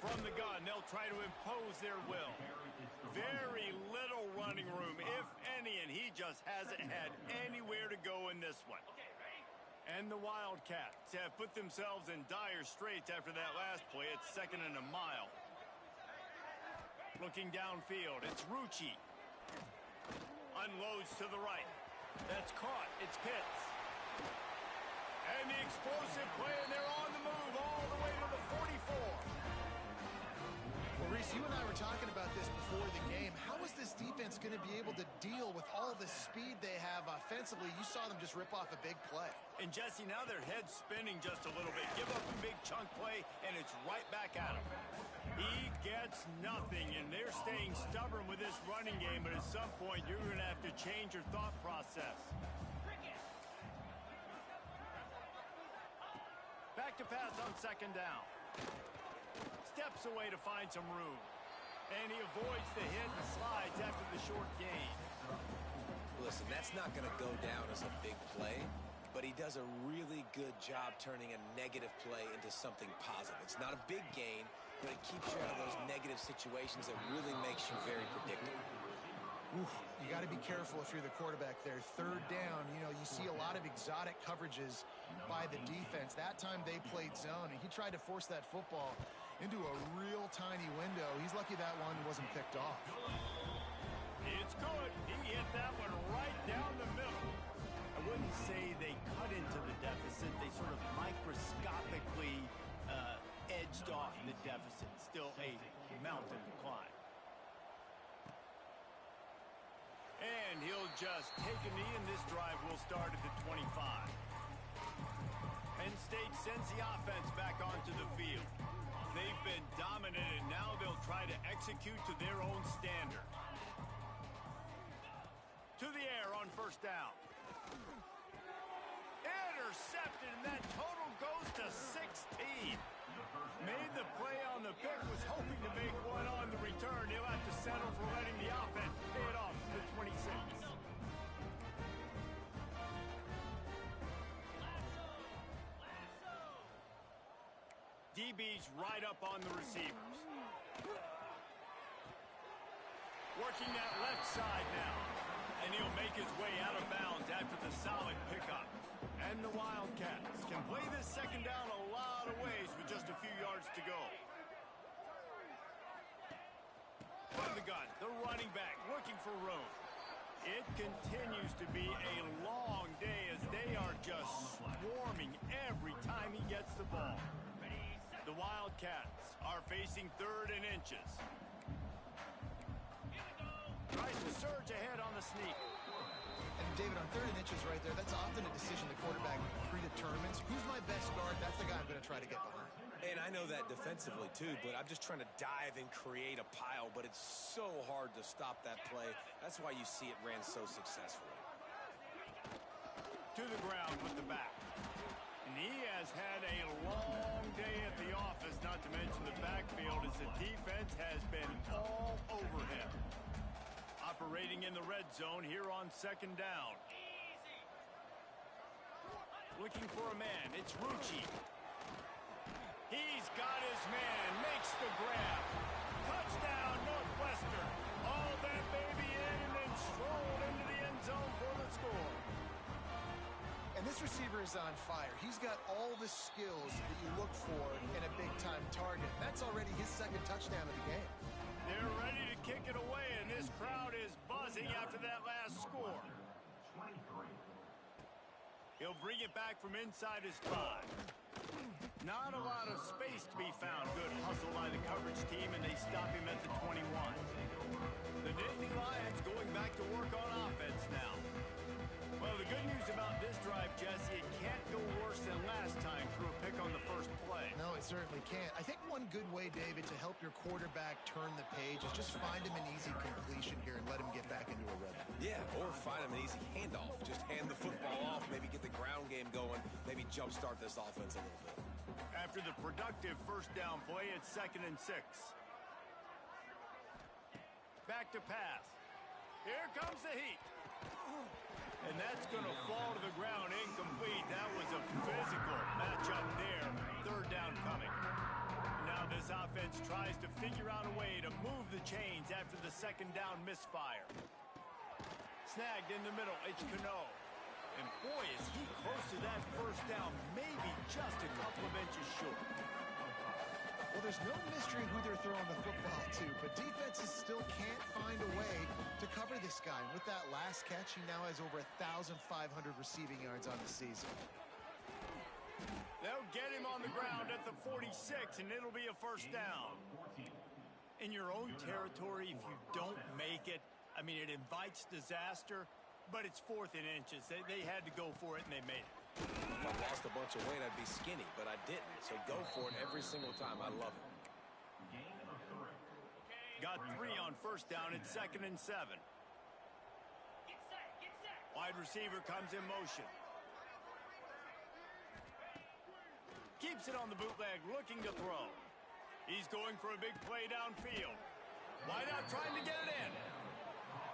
Speaker 1: From the gun, they'll try to impose their will. Very little running room, if any, and he just hasn't had anywhere to go in this one. And the Wildcats have put themselves in dire straits after that last play. It's 2nd and a mile. Looking downfield, it's Rucci. Unloads to the right. That's caught. It's Pitts. And the explosive play, and they're on the move all the way to the 44.
Speaker 2: Well, Reese, you and I were talking about this before the game. How is this defense going to be able to deal with all the speed they have offensively? You saw them just rip off a big play.
Speaker 1: And, Jesse, now their head's spinning just a little bit. Give up a big chunk play, and it's right back at him. He gets nothing, and they're staying stubborn with this running game, but at some point you're going to have to change your thought process. Back to pass on second down. Steps away to find some room. And he avoids the hit and slides after the short gain.
Speaker 3: Listen, that's not going to go down as a big play, but he does a really good job turning a negative play into something positive. It's not a big gain, but it keeps you out of those negative situations that really makes you very predictable.
Speaker 2: Oof, you got to be careful if you're the quarterback there. Third down, you know, you see a lot of exotic coverages by the defense. That time they played zone, and he tried to force that football into a real tiny window. He's lucky that one wasn't picked off.
Speaker 1: It's good. He hit that one right down the middle. I wouldn't say they cut into the deficit. They sort of microscopically edged off the deficit. Still a mountain to climb. And he'll just take a knee, and this drive will start at the 25. Penn State sends the offense back onto the field. They've been dominant, and now they'll try to execute to their own standard. To the air on first down. Intercepted, and that total goes to 16. Made the play on the pick, was hoping to make one on the return. He'll have to settle for letting the offense pay it off from the 26. DB's right up on the receivers. Working that left side now. And he'll make his way out of bounds after the solid pickup. And the Wildcats can play this second down a lot of ways with just a few yards to go. From the gun, the running back looking for room. It continues to be a long day as they are just swarming every time he gets the ball. The Wildcats are facing third and inches. Tries to surge ahead on the sneak.
Speaker 2: And David, on third and inches right there, that's often a decision the quarterback predetermines. Who's my best guard? That's the guy I'm going to try to get behind.
Speaker 3: And I know that defensively, too, but I'm just trying to dive and create a pile, but it's so hard to stop that play. That's why you see it ran so successfully.
Speaker 1: To the ground with the back. And he has had a long day at the office, not to mention the backfield, as the defense has been all over him. Operating in the red zone here on second down. Looking for a man. It's Rucci. He's got his man. Makes the grab. Touchdown, Northwestern. All that baby in and then strolled into the end zone for the score.
Speaker 2: And this receiver is on fire. He's got all the skills that you look for in a big-time target. That's already his second touchdown of the game.
Speaker 1: They're ready to kick it away, and this crowd is buzzing after that last score. He'll bring it back from inside his 5. Not a lot of space to be found. Good hustle by the coverage team, and they stop him at the 21. The Nittany Lions going back to work on offense now. Well, the good news about this drive, Jesse, it can't go worse than last time through a pick on the first play.
Speaker 2: No, it certainly can't. I think one good way, David, to help your quarterback turn the page is just find him an easy completion here and let him get back into a rhythm.
Speaker 3: Yeah, or find him an easy handoff. Just hand the football off, maybe get the ground game going, maybe jumpstart this offense a little bit.
Speaker 1: After the productive first down play, it's 2nd and 6. Back to pass. Here comes the heat. And that's going to fall to the ground incomplete. That was a physical matchup there. Third down coming. Now this offense tries to figure out a way to move the chains after the second down misfire. Snagged in the middle. It's Cano. And boy, is he close to that first down. Maybe just a couple of inches short.
Speaker 2: Well, there's no mystery who they're throwing the football to, but defenses still can't find a way to cover this guy. And with that last catch, he now has over 1,500 receiving yards on the season.
Speaker 1: They'll get him on the ground at the 46, and it'll be a first down. In your own territory, if you don't make it, I mean, it invites disaster, but it's 4th and inches. They had to go for it, and they made it.
Speaker 3: If I lost a bunch of weight, I'd be skinny, but I didn't. So go for it every single time. I love it.
Speaker 1: Got 3 on first down. It's 2nd and 7. Wide receiver comes in motion. Keeps it on the bootleg, looking to throw. He's going for a big play downfield. Wide out, trying to get it in.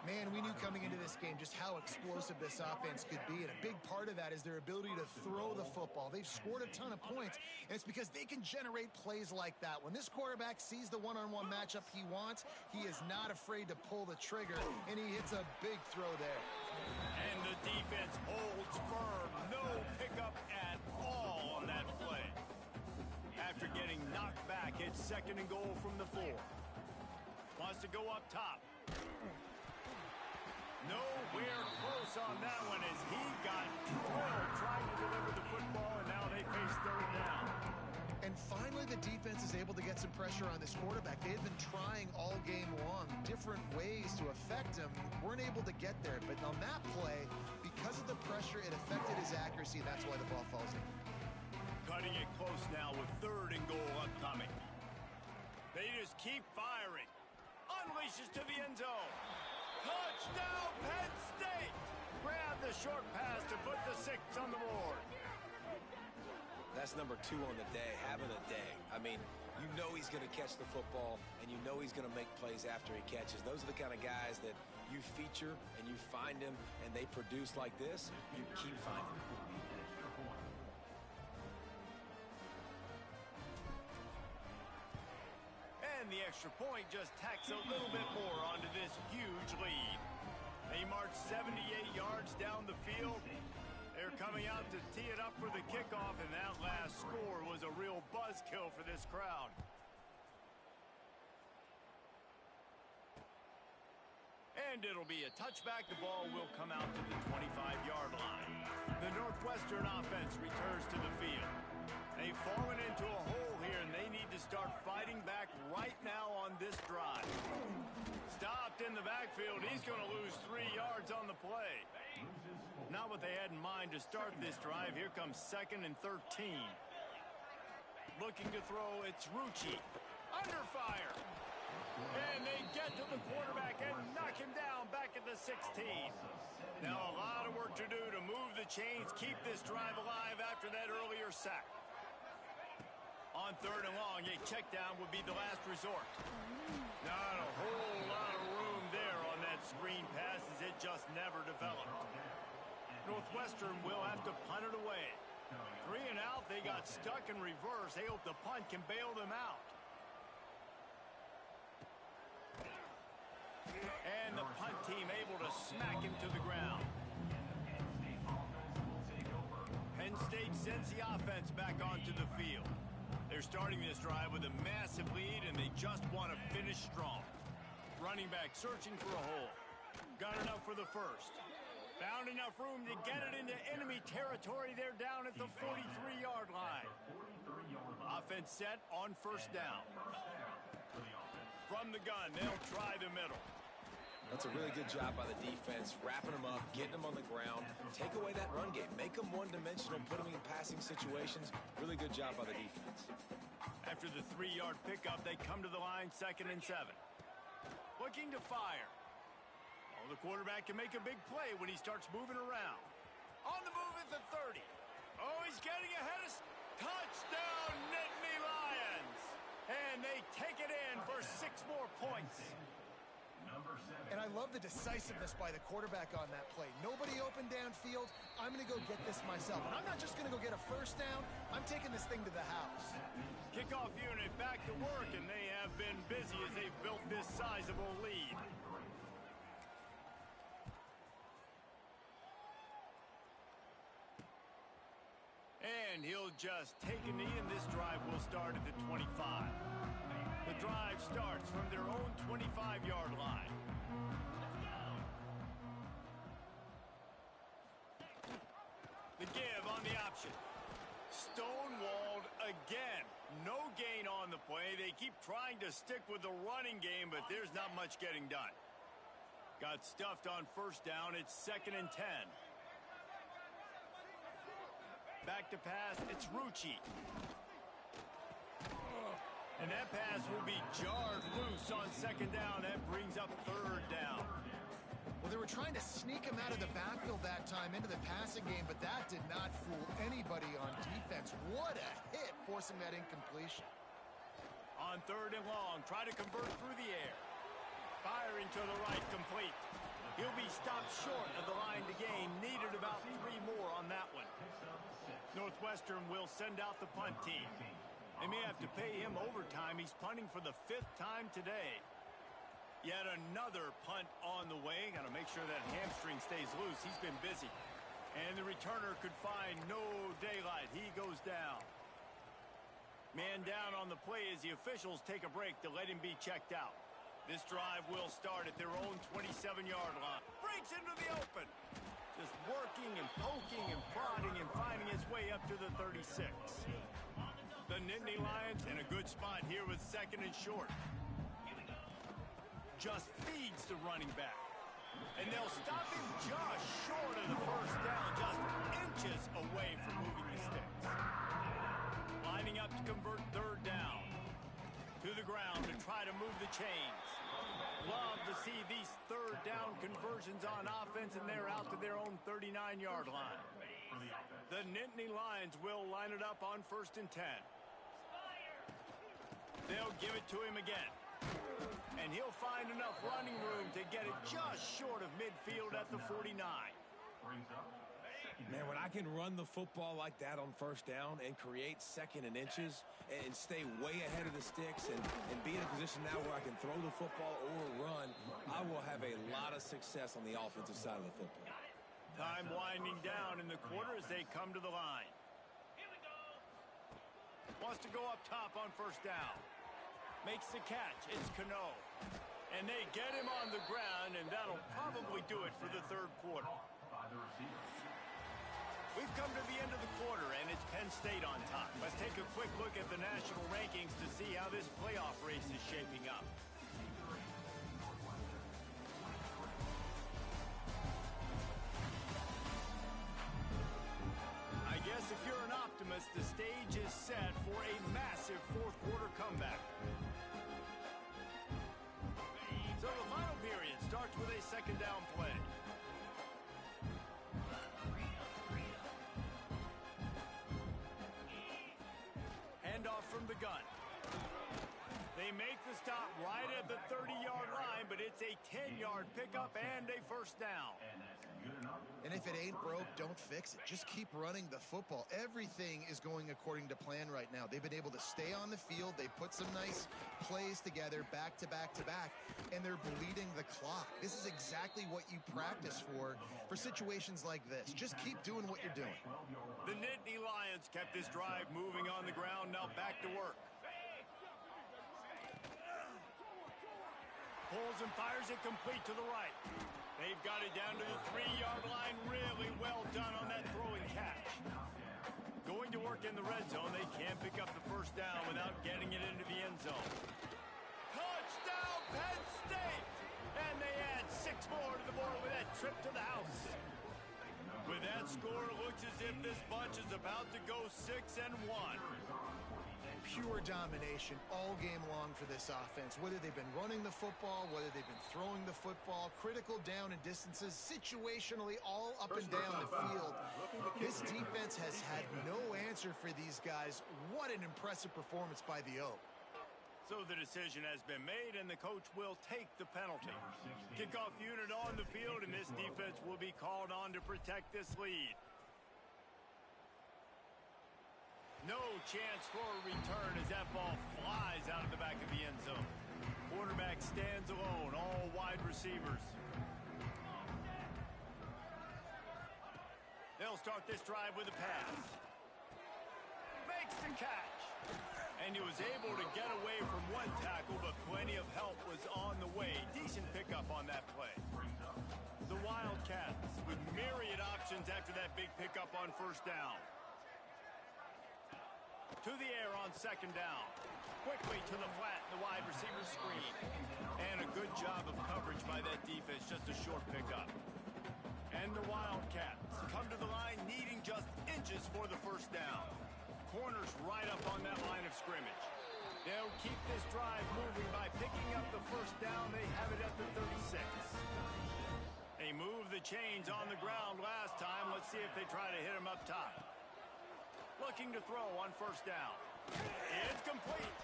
Speaker 2: Man, we knew coming into this game just how explosive this offense could be, and a big part of that is their ability to throw the football. They've scored a ton of points, and it's because they can generate plays like that. When this quarterback sees the one-on-one matchup he wants, he is not afraid to pull the trigger, and he hits a big throw there.
Speaker 1: And the defense holds firm. No pickup at all on that play. After getting knocked back, it's 2nd and goal from the 4. Wants to go up top. Nowhere close on that one as he got drilled trying to deliver the football, and now they face 3rd down.
Speaker 2: And finally, the defense is able to get some pressure on this quarterback. They had been trying all game long different ways to affect him. Weren't able to get there, but on that play, because of the pressure, it affected his accuracy. That's why the ball falls in.
Speaker 1: Cutting it close now with 3rd and goal upcoming. They just keep firing. Unleashes to the end zone. Touchdown, Penn State! Grab the short pass to put the 6 on the board.
Speaker 3: That's number 2 on the day, having a day. I mean, you know he's going to catch the football, and you know he's going to make plays after he catches. Those are the kind of guys that you feature, and you find them, and they produce like this, you keep finding them.
Speaker 1: And the extra point just tacks a little bit more onto this huge lead. They march 78 yards down the field. They're coming out to tee it up for the kickoff, and that last score was a real buzzkill for this crowd. And it'll be a touchback. The ball will come out to the 25-yard line. The Northwestern offense returns to the field. They've fallen into a hole here, and they need to start fighting back right now on this drive. Stopped in the backfield. He's going to lose 3 yards on the play. Not what they had in mind to start this drive. Here comes 2nd and 13. Looking to throw, it's Rucci. Under fire. And they get to the quarterback and knock him down back at the 16. Now a lot of work to do to move the chains, keep this drive alive after that earlier sack. On 3rd and long, a check down would be the last resort. Not a whole lot of room there on that screen pass as it just never developed. Northwestern will have to punt it away. 3 and out, they got stuck in reverse. They hope the punt can bail them out. And the punt team able to smack him to the ground. Penn State sends the offense back onto the field. They're starting this drive with a massive lead, and they just want to finish strong. Running back searching for a hole. Got enough for the first. Found enough room to get it into enemy territory. They're down at the 43-yard line. Offense set on 1st down. From the gun, they'll try the middle.
Speaker 3: That's a really good job by the defense, wrapping them up, getting them on the ground. Take away that run game. Make them one-dimensional, put them in passing situations. Really good job by the defense.
Speaker 1: After the 3-yard pickup, they come to the line 2nd and 7. Looking to fire. Oh, the quarterback can make a big play when he starts moving around. On the move at the 30. Oh, he's getting ahead of... Touchdown, Nittany Lions! And they take it in for 6 more points.
Speaker 2: And I love the decisiveness by the quarterback on that play. Nobody open downfield. I'm going to go get this myself. And I'm not just going to go get a 1st down. I'm taking this thing to the house.
Speaker 1: Kickoff unit back to work, and they have been busy as they've built this sizable lead. And he'll just take a knee, and this drive will start at the 25. The drive starts from their own 25-yard line. The give on the option. Stonewalled again. No gain on the play. They keep trying to stick with the running game, but there's not much getting done. Got stuffed on 1st down. It's 2nd and 10. Back to pass. It's Rucci. And that pass will be jarred loose on 2nd down. That brings up 3rd down.
Speaker 2: Well, they were trying to sneak him out of the backfield that time into the passing game, but that did not fool anybody on defense. What a hit, forcing that incompletion.
Speaker 1: On 3rd and long, try to convert through the air. Firing to the right, complete. He'll be stopped short of the line to gain. Needed about 3 more on that one. Northwestern will send out the punt team. They may have to pay him overtime. He's punting for the 5th time today. Yet another punt on the way. Got to make sure that hamstring stays loose. He's been busy. And the returner could find no daylight. He goes down. Man down on the play as the officials take a break to let him be checked out. This drive will start at their own 27-yard line. Breaks into the open. Just working and poking and prodding and finding his way up to the 36. The Nittany Lions in a good spot here with 2nd and short. Just feeds the running back. And they'll stop him just short of the 1st down, just inches away from moving the sticks. Lining up to convert 3rd down. To the ground to try to move the chains. Love to see these 3rd down conversions on offense, and they're out to their own 39-yard line. The Nittany Lions will line it up on 1st and 10. They'll give it to him again. And he'll find enough running room to get it just short of midfield at the 49.
Speaker 3: Man, when I can run the football like that on 1st down and create 2nd and inches and stay way ahead of the sticks and be in a position now where I can throw the football or run, I will have a lot of success on the offensive side of the football.
Speaker 1: Time winding down in the quarter as they come to the line. Wants to go up top on 1st down. Makes the catch. It's Cano. And they get him on the ground, and that'll probably do it for the 3rd quarter. We've come to the end of the quarter, and it's Penn State on top. Let's take a quick look at the national rankings to see how this playoff race is shaping up. I guess if you're an optimist, the stage is set for a massive 4th quarter comeback. So the final period starts with a 2nd down play. Handoff from the gun. They make the stop right at the 30-yard line, but it's a 10-yard pickup and a 1st down.
Speaker 2: And if it ain't broke, don't fix it. Just keep running the football. Everything is going according to plan right now. They've been able to stay on the field. They put some nice plays together back to back to back, and they're bleeding the clock. This is exactly what you practice for situations like this. Just keep doing what you're doing.
Speaker 1: The Nittany Lions kept this drive moving on the ground. Now back to work. Pulls and fires it complete to the right. They've got it down to the 3-yard line. Really well done on that throwing catch. Going to work in the red zone. They can't pick up the 1st down without getting it into the end zone. Touchdown, Penn State! And they add 6 more to the board with that trip to the house. With that score, it looks as if this bunch is about to go 6-1.
Speaker 2: Pure domination all game long for this offense. Whether they've been running the football, whether they've been throwing the football, critical down and distances, situationally all up and down the field. This defense has had no answer for these guys. What an impressive performance by the Oak.
Speaker 1: So the decision has been made, and the coach will take the penalty. Kickoff unit on the field, and this defense will be called on to protect this lead. No chance for a return as that ball flies out of the back of the end zone. Quarterback stands alone, all wide receivers. They'll start this drive with a pass. Makes the catch. And he was able to get away from one tackle, but plenty of help was on the way. Decent pickup on that play. The Wildcats with myriad options after that big pickup on 1st down. To the air on 2nd down. Quickly to the flat, the wide receiver screen. And a good job of coverage by that defense, just a short pickup. And the Wildcats come to the line needing just inches for the 1st down. Corners right up on that line of scrimmage. They'll keep this drive moving by picking up the 1st down. They have it at the 36. They moved the chains on the ground last time. Let's see if they try to hit him up top. Looking to throw on first down. It's complete.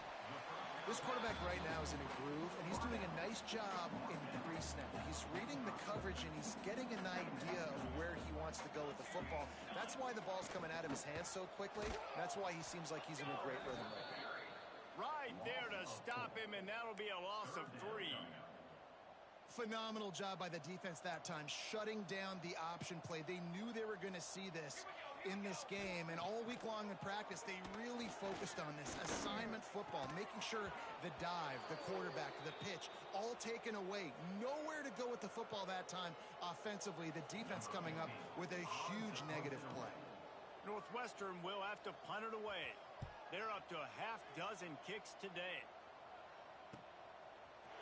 Speaker 2: This quarterback right now is in a groove, and he's doing a nice job in pre-snap. He's reading the coverage, and he's getting an idea of where he wants to go with the football. That's why the ball's coming out of his hands so quickly. That's why he seems like he's in a great rhythm right now.
Speaker 1: Right there to stop him, and that'll be a loss of 3.
Speaker 2: Phenomenal job by the defense that time, shutting down the option play. They knew they were going to see this in this game, and all week long in practice, they really focused on this assignment football, making sure the dive, the quarterback, the pitch, all taken away. Nowhere to go with the football that time offensively. The defense coming up with a huge negative play.
Speaker 1: Northwestern will have to punt it away. They're up to a half dozen kicks today.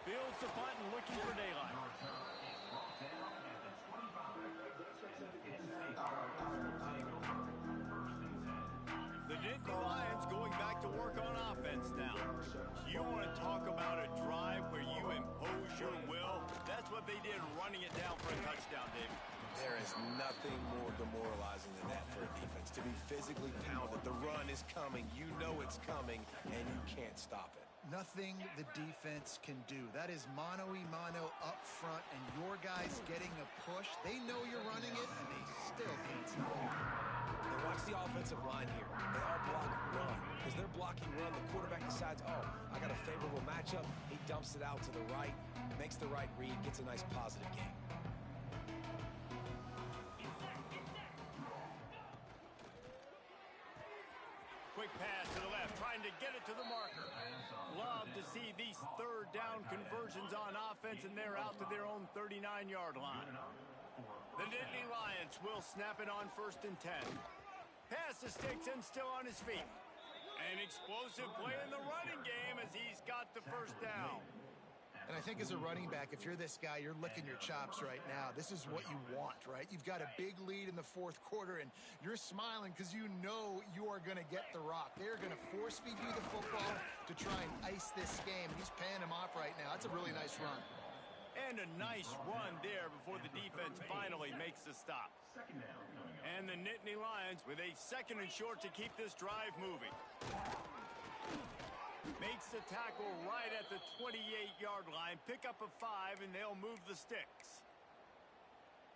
Speaker 1: Fields the punt and looking for daylight. The Nittany Lions going back to work on offense now. You want to talk about a drive where you impose your will? That's what they did, running it down for a touchdown, David.
Speaker 3: There is nothing more demoralizing than that for a defense. To be physically pounded. The run is coming. You know it's coming, and you can't stop it.
Speaker 2: Nothing the defense can do. That is mano-a-mano up front, and your guys getting a push. They know you're running it, and they still can't stop it.
Speaker 3: And watch the offensive line here. They all block run. As they're blocking run, the quarterback decides, oh, I got a favorable matchup. He dumps it out to the right, makes the right read, gets a nice positive gain.
Speaker 1: Quick pass to the left, trying to get it to the marker. Love to see these third down conversions on offense, and they're out to their own 39-yard line. The Nittany Lions will snap it on 1st and 10. Pass to sticks and still on his feet. An explosive play in the running game as he's got the first down.
Speaker 2: And I think as a running back, if you're this guy, you're licking your chops right now. This is what you want, right? You've got a big lead in the 4th quarter, and you're smiling because you know you are going to get the rock. They're going to force feed you the football to try and ice this game. He's paying him off right now. That's a really nice run.
Speaker 1: And a nice run there before the defense finally makes the stop. And the Nittany Lions with a 2nd and short to keep this drive moving. Makes the tackle right at the 28-yard line. Pick up a 5, and they'll move the sticks.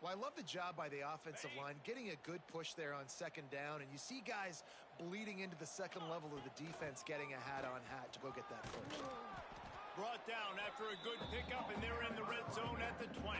Speaker 2: Well, I love the job by the offensive line, getting a good push there on 2nd down, and you see guys bleeding into the 2nd level of the defense getting a hat-on-hat to go get that first.
Speaker 1: Brought down after a good pickup, and they're in the red zone at the 20.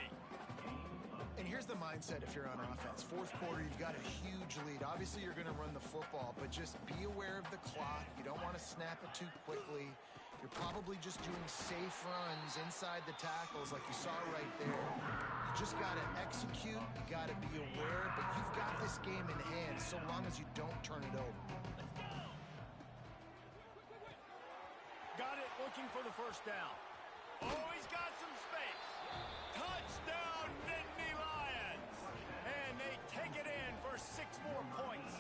Speaker 2: And here's the mindset if you're on offense. 4th quarter, you've got a huge lead. Obviously, you're going to run the football, but just be aware of the clock. You don't want to snap it too quickly. You're probably just doing safe runs inside the tackles like you saw right there. You just got to execute. You got to be aware, but you've got this game in hand so long as you don't turn it over.
Speaker 1: Got it, looking for the first down. Oh, he's got some space. Touchdown, Nittany Lions! And they take it in for 6 more points.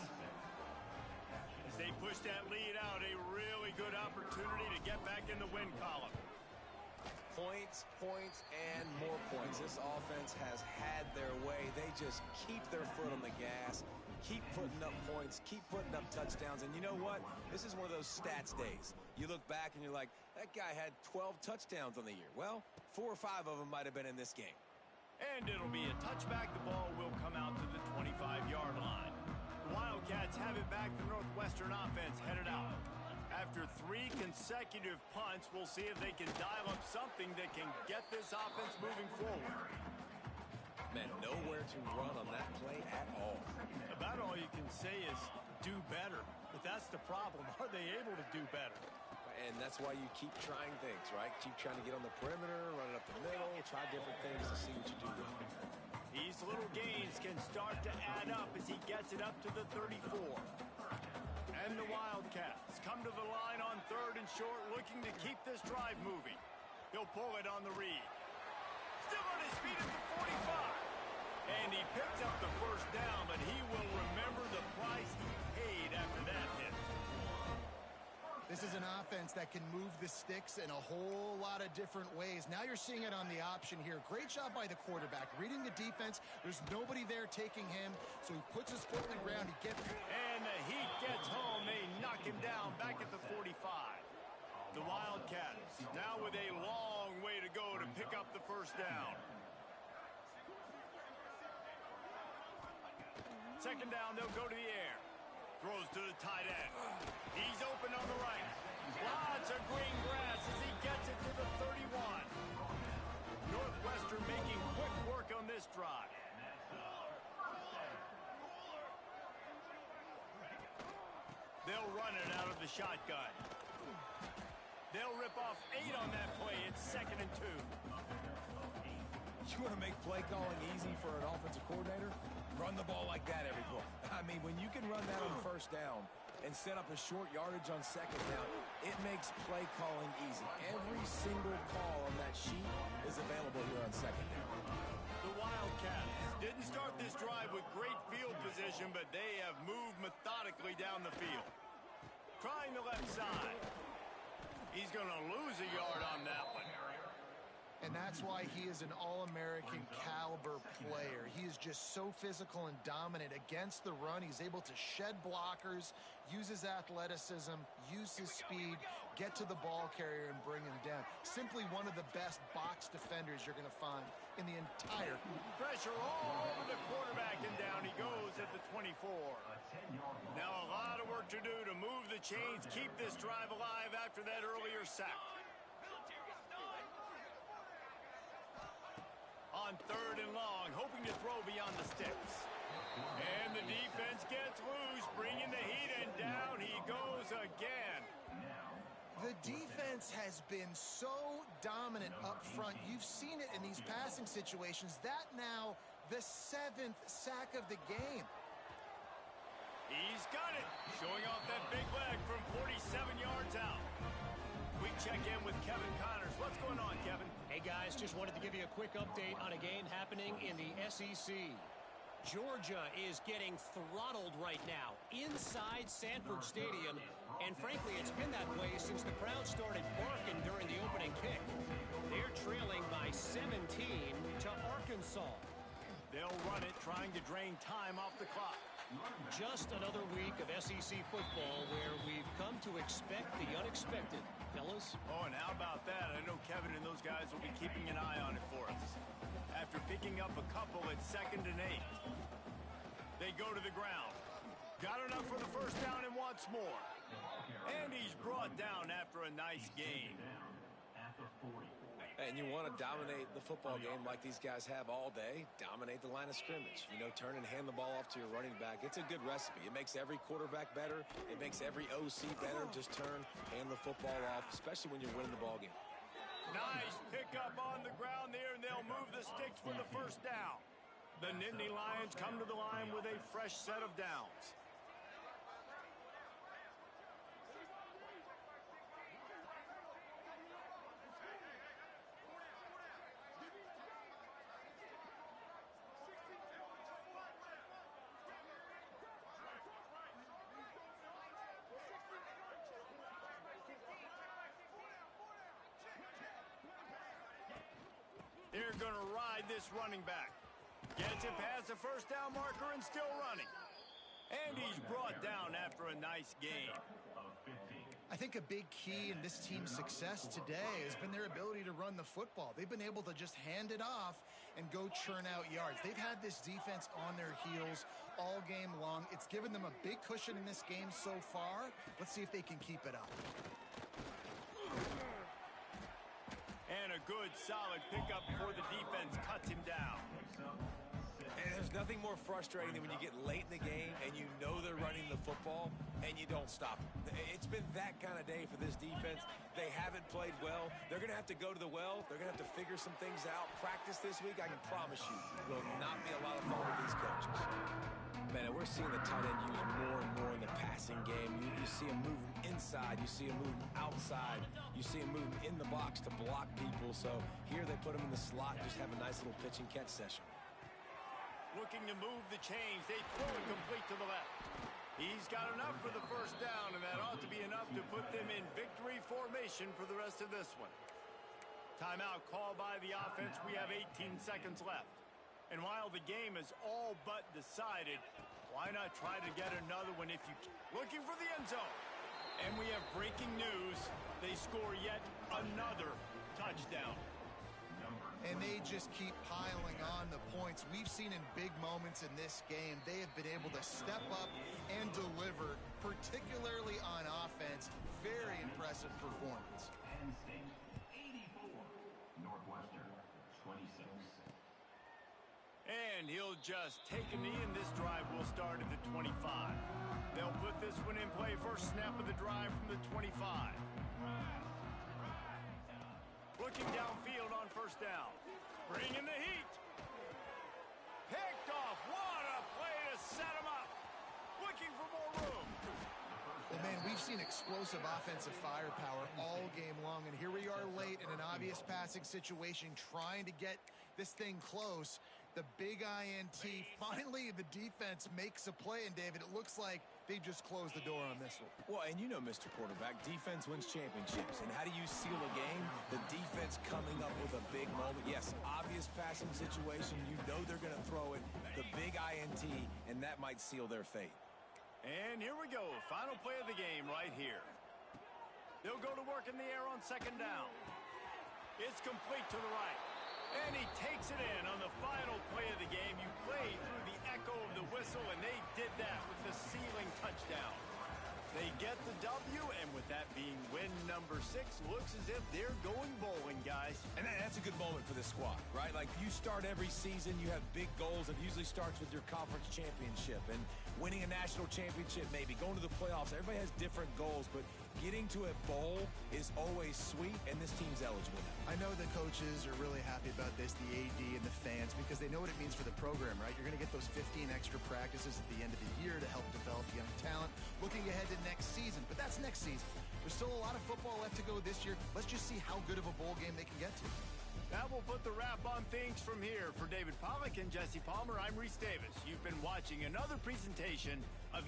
Speaker 1: As they push that lead out, a really good opportunity to get back in the win column.
Speaker 3: Points, points, and more points. This offense has had their way. They just keep their foot on the gas, keep putting up points, keep putting up touchdowns. And you know what? This is one of those stats days. You look back and you're like, that guy had 12 touchdowns on the year. Well, 4 or 5 of them might have been in this game.
Speaker 1: And it'll be a touchback. The ball will come out to the 25-yard line. The Wildcats have it back. The Northwestern offense headed out. After 3 consecutive punts, we'll see if they can dial up something that can get this offense moving forward.
Speaker 3: Man, nowhere to run on that play at all.
Speaker 1: About all you can say is do better. But that's the problem. Are they able to do better?
Speaker 3: And that's why you keep trying things, right? Keep trying to get on the perimeter, run it up the middle, try different things to see what you do well.
Speaker 1: These little gains can start to add up as he gets it up to the 34. And the Wildcats come to the line on 3rd and short, looking to keep this drive moving. He'll pull it on the read. Still on his feet at the 45. And he picks up the first down, but he will remember the price he paid after that hit.
Speaker 2: This is an offense that can move the sticks in a whole lot of different ways. Now you're seeing it on the option here. Great job by the quarterback. Reading the defense. There's nobody there taking him, so he puts his foot in the ground. He gets...
Speaker 1: And the Heat gets home. They knock him down back at the 45. The Wildcats now with a long way to go to pick up the first down. Second down, they'll go to the air. Throws to the tight end. He's open on the right. Lots of green grass as he gets it to the 31. Northwestern making quick work on this drive. They'll run it out of the shotgun. They'll rip off 8 on that play. It's 2nd and 2.
Speaker 3: You want to make play calling easy for an offensive coordinator? Run the ball like that every play. I mean, when you can run that on first down and set up a short yardage on second down, it makes play calling easy. Every single call on that sheet is available here on second down.
Speaker 1: The Wildcats didn't start this drive with great field position, but they have moved methodically down the field. Trying the left side. He's going to lose a yard on that one.
Speaker 2: And that's why he is an All-American caliber player. He is just so physical and dominant against the run. He's able to shed blockers, use his athleticism, use his speed, get to the ball carrier and bring him down. Simply one of the best box defenders you're going to find in the entire.
Speaker 1: Pressure all over the quarterback, and down he goes at the 24. Now a lot of work to do to move the chains, keep this drive alive after that earlier sack. On 3rd and long, hoping to throw beyond the sticks. And the defense gets loose, bringing the Heat, and down he goes again.
Speaker 2: The defense has been so dominant up front. You've seen it in these passing situations. That now the 7th sack of the game.
Speaker 1: He's got it, showing off that big leg from 47 yards out. We check in with Kevin Connors. What's going on, Kevin?
Speaker 5: Hey, guys, just wanted to give you a quick update on a game happening in the SEC. Georgia is getting throttled right now inside Sanford Stadium, and frankly, it's been that way since the crowd started barking during the opening kick. They're trailing by 17 to Arkansas.
Speaker 1: They'll run it, trying to drain time off the clock.
Speaker 5: Just another week of SEC football where we've come to expect the unexpected, fellas.
Speaker 1: Oh, and how about that? I know Kevin and those guys will be keeping an eye on it for us. After picking up a couple at 2nd and 8. They go to the ground. Got enough for the first down and wants more. And he's brought down after a nice gain.
Speaker 3: And you want to dominate the football game like these guys have all day, dominate the line of scrimmage. You know, turn and hand the ball off to your running back. It's a good recipe. It makes every quarterback better. It makes every OC better. Just turn, hand the football off, especially when you're winning the ball game.
Speaker 1: Nice pickup on the ground there, and they'll move the sticks for the first down. The Nittany Lions come to the line with a fresh set of downs. They're going to ride this running back. Gets it past the first down marker and still running. And he's brought down after a nice gain.
Speaker 2: I think a big key in this team's success today has been their ability to run the football. They've been able to just hand it off and go churn out yards. They've had this defense on their heels all game long. It's given them a big cushion in this game so far. Let's see if they can keep it up.
Speaker 1: And a good, solid pickup before the defense cuts him down.
Speaker 3: And there's nothing more frustrating than when you get late in the game and you know they're running the football and you don't stop them. It's been that kind of day for this defense. They haven't played well. They're going to have to go to the well. They're going to have to figure some things out. Practice this week, I can promise you, will not be a lot of fun with these coaches. Man, we're seeing the tight end used more and more in the passing game. You see him moving inside. You see him moving outside. You see him moving in the box to block people. So here they put him in the slot, just have a nice little pitch and catch session.
Speaker 1: Looking to move the chains. They throw it complete to the left. He's got enough for the first down, and that ought to be enough to put them in victory formation for the rest of this one. Timeout called by the offense. We have 18 seconds left. And while the game is all but decided, why not try to get another one if you can? Looking for the end zone. And we have breaking news. They score yet another touchdown.
Speaker 2: And they just keep piling on the points. We've seen in big moments in this game, they have been able to step up and deliver, particularly on offense. Very impressive performance.
Speaker 6: Penn State, 84. Northwestern, 26.
Speaker 1: And he'll just take a knee, and this drive will start at the 25. They'll put this one in play. First snap of the drive from the 25. Looking downfield on first down. Bringing the heat. Picked off. What a play to set him up. Looking for more room.
Speaker 2: Well, man, we've seen explosive offensive firepower all game long, and here we are late in an obvious passing situation trying to get this thing close. The big INT. Finally, the defense makes a play, and David, it looks like they just closed the door on this one.
Speaker 3: Well, and you know, Mr. Quarterback, defense wins championships. And how do you seal a game? The defense coming up with a big moment. Yes, obvious passing situation. You know they're going to throw it. The big INT, and that might seal their fate.
Speaker 1: And here we go. Final play of the game right here. They'll go to work in the air on second down. It's complete to the right. And he takes it in on the final play of the game. You play through the echo of the whistle, and they did that with the sealing touchdown. They get the W, and with that being win number 6, looks as if they're going bowling, guys.
Speaker 3: And that's a good moment for this squad, right? Like, you start every season, you have big goals. It usually starts with your conference championship and winning a national championship, maybe going to the playoffs. Everybody has different goals, but getting to a bowl is always sweet, and this team's eligible now.
Speaker 2: I know the coaches are really happy about this, the AD and the fans, because they know what it means for the program, right? You're going to get those 15 extra practices at the end of the year to help develop young talent. Looking ahead to next season, but that's next season. There's still a lot of football left to go this year. Let's just see how good of a bowl game they can get to.
Speaker 1: That will put the wrap on things from here. For David Pollack and Jesse Palmer, I'm Reese Davis. You've been watching another presentation of